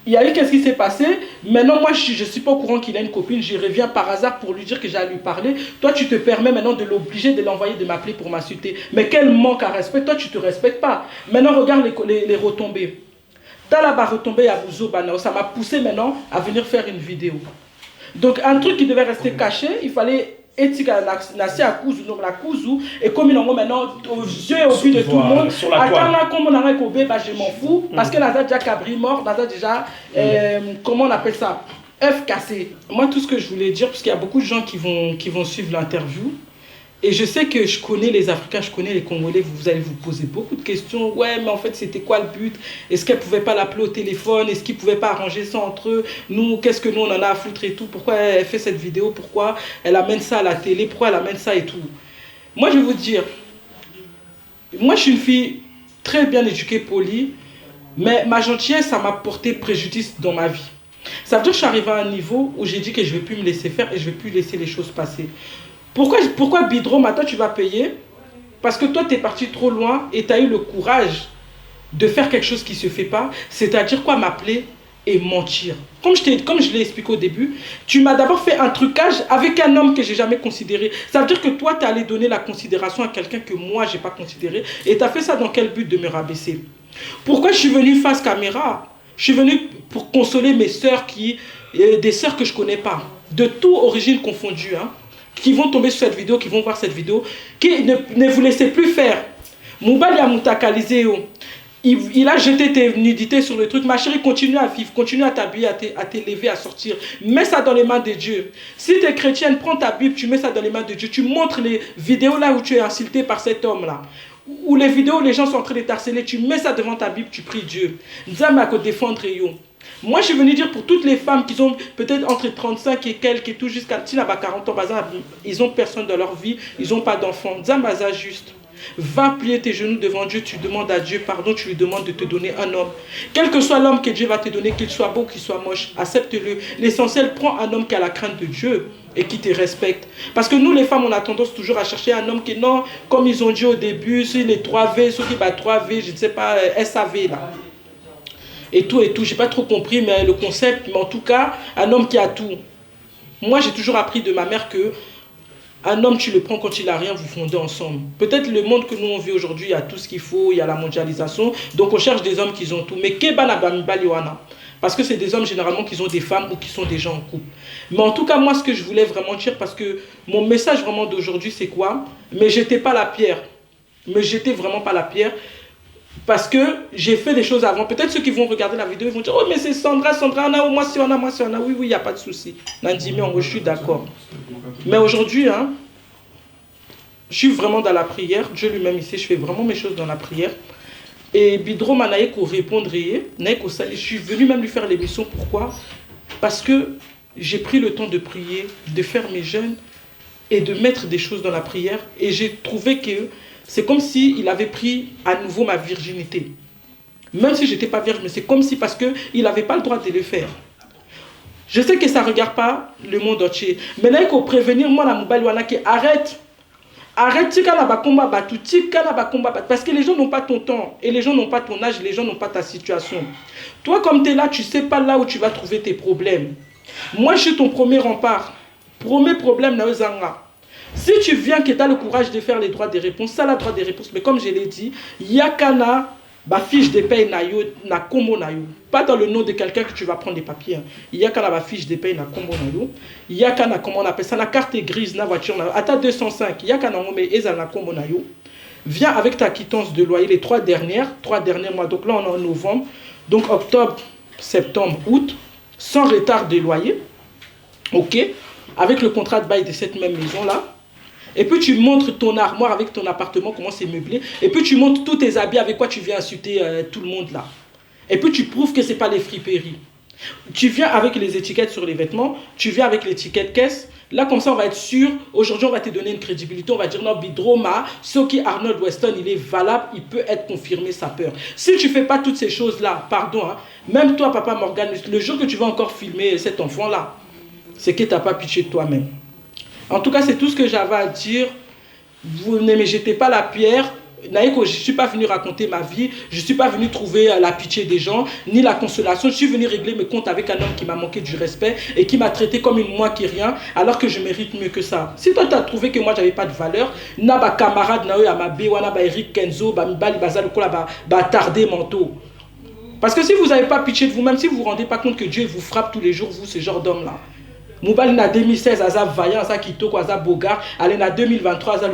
Il y a eu qu'est-ce qui s'est passé. Maintenant moi je ne suis pas au courant qu'il a une copine. Je reviens par hasard pour lui dire que j'ai à lui parler. Toi tu te permets maintenant de l'obliger de l'envoyer de m'appeler pour m'insulter. Mais quel manque à respect. Toi tu ne te respectes pas. Maintenant regarde les retombées. T'as là-bas retombé à Bouzo Banao. Ça m'a poussé maintenant à venir faire une vidéo. Donc un truc qui devait rester caché, il fallait etika nasi à Kuzu, donc la Kuzu, et comme ils ont maintenant aux yeux et au vu de tout le monde, attends comme on a un Kobe, je m'en fous, parce que Naza déjà Cabri mort, Naza déjà, comment on appelle ça, œuf cassé. Moi tout ce que je voulais dire, parce qu'il y a beaucoup de gens qui vont suivre l'interview, et je sais que je connais les Africains, je connais les Congolais, vous allez vous poser beaucoup de questions. Ouais, mais en fait, c'était quoi le but? Est-ce qu'elle ne pouvait pas l'appeler au téléphone? Est-ce qu'ils ne pouvaient pas arranger ça entre eux? Nous, qu'est-ce que nous, on en a à foutre et tout? Pourquoi elle fait cette vidéo? Pourquoi elle amène ça à la télé? Pourquoi elle amène ça et tout? Moi, je vais vous dire, moi, je suis une fille très bien éduquée, polie, mais ma gentillesse, ça m'a porté préjudice dans ma vie. Ça veut dire que je suis arrivé à un niveau où j'ai dit que je ne vais plus me laisser faire et je ne vais plus laisser les choses passer. Pourquoi Bidro, toi tu vas payer? Parce que toi tu es parti trop loin et tu as eu le courage de faire quelque chose qui ne se fait pas, c'est-à-dire quoi, m'appeler et mentir. Comme je l'ai expliqué au début, tu m'as d'abord fait un trucage avec un homme que je n'ai jamais considéré. Ça veut dire que toi tu es allé donner la considération à quelqu'un que moi je n'ai pas considéré et tu as fait ça dans quel but? De me rabaisser. Pourquoi je suis venu face caméra? Je suis venu pour consoler mes sœurs, des sœurs que je ne connais pas, de toute origine confondue, hein, qui vont tomber sur cette vidéo, qui vont voir cette vidéo, qui ne vous laissez plus faire. Moubali a moutakalisé. Il a jeté tes nudités sur le truc. Ma chérie, continue à vivre, continue à t'habiller, à t'élever, à sortir. Mets ça dans les mains de Dieu. Si tu es chrétienne, prends ta Bible, tu mets ça dans les mains de Dieu. Tu montres les vidéos là où tu es insulté par cet homme-là. Ou les vidéos où les gens sont en train de t'harceler, tu mets ça devant ta Bible, tu pries Dieu. Nzama ko défendre yo. Moi, je suis venu dire pour toutes les femmes qui ont peut-être entre 35 et quelques et tout jusqu'à 40 ans, ils n'ont personne dans leur vie, ils n'ont pas d'enfants. Nzambaza juste. Va plier tes genoux devant Dieu, tu demandes à Dieu pardon, tu lui demandes de te donner un homme. Quel que soit l'homme que Dieu va te donner, qu'il soit beau, qu'il soit moche, accepte-le. L'essentiel, prends un homme qui a la crainte de Dieu et qui te respecte. Parce que nous, les femmes, on a tendance toujours à chercher un homme qui, non, comme ils ont dit au début, sur les 3V, ceux qui battent 3V, je ne sais pas, SAV là. Et tout, j'ai pas trop compris mais le concept, mais en tout cas, un homme qui a tout. Moi, j'ai toujours appris de ma mère que un homme, tu le prends quand il a rien, vous fondez ensemble. Peut-être le monde que nous on vit aujourd'hui, il y a tout ce qu'il faut, il y a la mondialisation, donc on cherche des hommes qui ont tout. Mais parce que c'est des hommes généralement qui ont des femmes ou qui sont déjà en couple. Mais en tout cas, moi, ce que je voulais vraiment dire, parce que mon message vraiment d'aujourd'hui, c'est quoi? Mais jetez pas la pierre. Me jetez vraiment pas la pierre. Parce que j'ai fait des choses avant. Peut-être ceux qui vont regarder la vidéo, ils vont dire, oh mais c'est Sandra, on a, moi si on a, oui, il n'y a pas de souci. Nandimi, je suis d'accord. Mais aujourd'hui, hein, je suis vraiment dans la prière. Dieu lui-même ici, je fais vraiment mes choses dans la prière. Et Bidro Manaïko répondrait, je suis venu même lui faire l'émission. Pourquoi? Parce que j'ai pris le temps de prier, de faire mes jeûnes et de mettre des choses dans la prière. Et j'ai trouvé que c'est comme s'il avait pris à nouveau ma virginité. Même si je n'étais pas vierge, mais c'est comme si, parce qu'il n'avait pas le droit de le faire. Je sais que ça ne regarde pas le monde entier. Maintenant, il faut prévenir moi, la mobile, arrête. Arrête, parce que les gens n'ont pas ton temps, et les gens n'ont pas ton âge, les gens n'ont pas ta situation. Toi, comme tu es là, tu ne sais pas là où tu vas trouver tes problèmes. Moi, je suis ton premier rempart. Premier problème, si tu viens que tu as le courage de faire les droits des réponses, ça, la droit des réponses, mais comme je l'ai dit, il y a qu'un fiche de paye na combo na yo. Pas dans le nom de quelqu'un que tu vas prendre des papiers. Il y a qu'un fiche de paye na combo na yo. Il y a qu'un, comment on appelle ça, la carte grise na voiture na yo. À ta 205, il y a qu'un mais eza na combo na yo. Viens avec ta quittance de loyer les 3 derniers mois. Donc là, on est en novembre. Donc octobre, septembre, août, sans retard de loyer. OK? Avec le contrat de bail de cette même maison-là. Et puis tu montres ton armoire avec ton appartement, comment c'est meublé. Et puis tu montres tous tes habits avec quoi tu viens insulter tout le monde là. Et puis tu prouves que ce n'est pas les friperies. Tu viens avec les étiquettes sur les vêtements, tu viens avec l'étiquette caisse. Là, comme ça, on va être sûr. Aujourd'hui, on va te donner une crédibilité. On va dire, non, Bidroma, ce qui Arnold Weston, il est valable, il peut être confirmé, sa peur. Si tu ne fais pas toutes ces choses-là, pardon, hein, même toi, Papa Morgan, le jour que tu vas encore filmer cet enfant-là, c'est que tu n'as pas pitié de toi-même. En tout cas, c'est tout ce que j'avais à dire. Vous ne me jetez pas la pierre. Je ne suis pas venu raconter ma vie. Je ne suis pas venu trouver la pitié des gens, ni la consolation. Je suis venu régler mes comptes avec un homme qui m'a manqué du respect et qui m'a traité comme une moi qui rien, alors que je mérite mieux que ça. Si toi, tu as trouvé que moi, je n'avais pas de valeur, na ba camarade na ya mabe wana ba Eric Kenzo, ba Mibali Bazal ko la ba tardé manteau. Parce que si vous n'avez pas pitié de vous-même, si vous ne vous rendez pas compte que Dieu vous frappe tous les jours, vous, ce genre d'homme-là. Moubali na 2016 aza vaillant, aza kitoko, aza bogart, allez na 2023 aza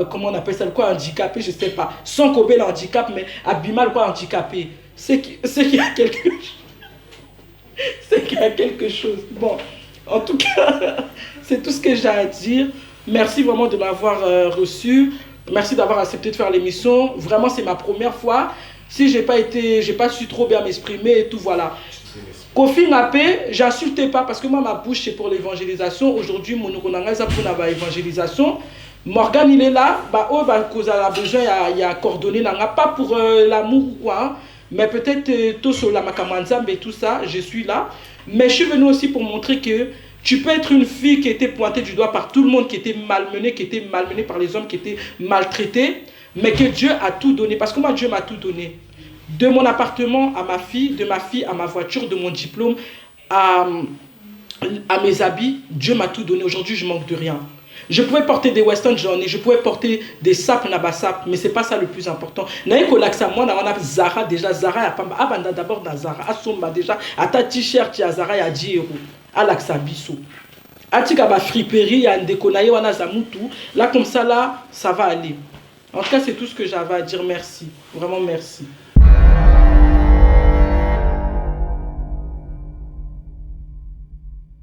comment on appelle ça, le quoi handicapé, je sais pas. Sans Kobe le handicap, mais Abima le quoi handicapé. C'est qu'il y a quelque chose. C'est qu'il y a quelque chose. Bon, en tout cas, c'est tout ce que j'ai à dire. Merci vraiment de m'avoir reçu. Merci d'avoir accepté de faire l'émission. Vraiment, c'est ma première fois. Si j'ai pas su trop bien m'exprimer et tout, voilà. Kofi Napé, j'insulte pas parce que moi ma bouche c'est pour l'évangélisation. Aujourd'hui mon okonanga pour la évangélisation. Morgan il est là, cause à la besoin il y a coordonné pas pour l'amour ou quoi, mais peut-être tout sur la makamanza mais tout ça, je suis là. Mais je suis venu aussi pour montrer que tu peux être une fille qui était pointée du doigt par tout le monde, qui était malmenée par les hommes, qui était maltraitée, mais que Dieu a tout donné parce que moi Dieu m'a tout donné. De mon appartement à ma fille, de ma fille à ma voiture, de mon diplôme à mes habits, Dieu m'a tout donné. Aujourd'hui, je manque de rien. Je pouvais porter des Weston, j'en ai. Je pouvais porter des sapes, nabasap, mais ce n'est pas ça le plus important. Moi, Zara, déjà, Zara, d'abord dans Zara, Asomba déjà, à ta t-shirt, il y a Zara, il y a 10 euros. À l'Axabiso. Atika ba friperie, il y a un déconaï, wana zamutu. Là, comme ça, là, ça va aller. En tout cas, c'est tout ce que j'avais à dire. Merci. Vraiment, merci.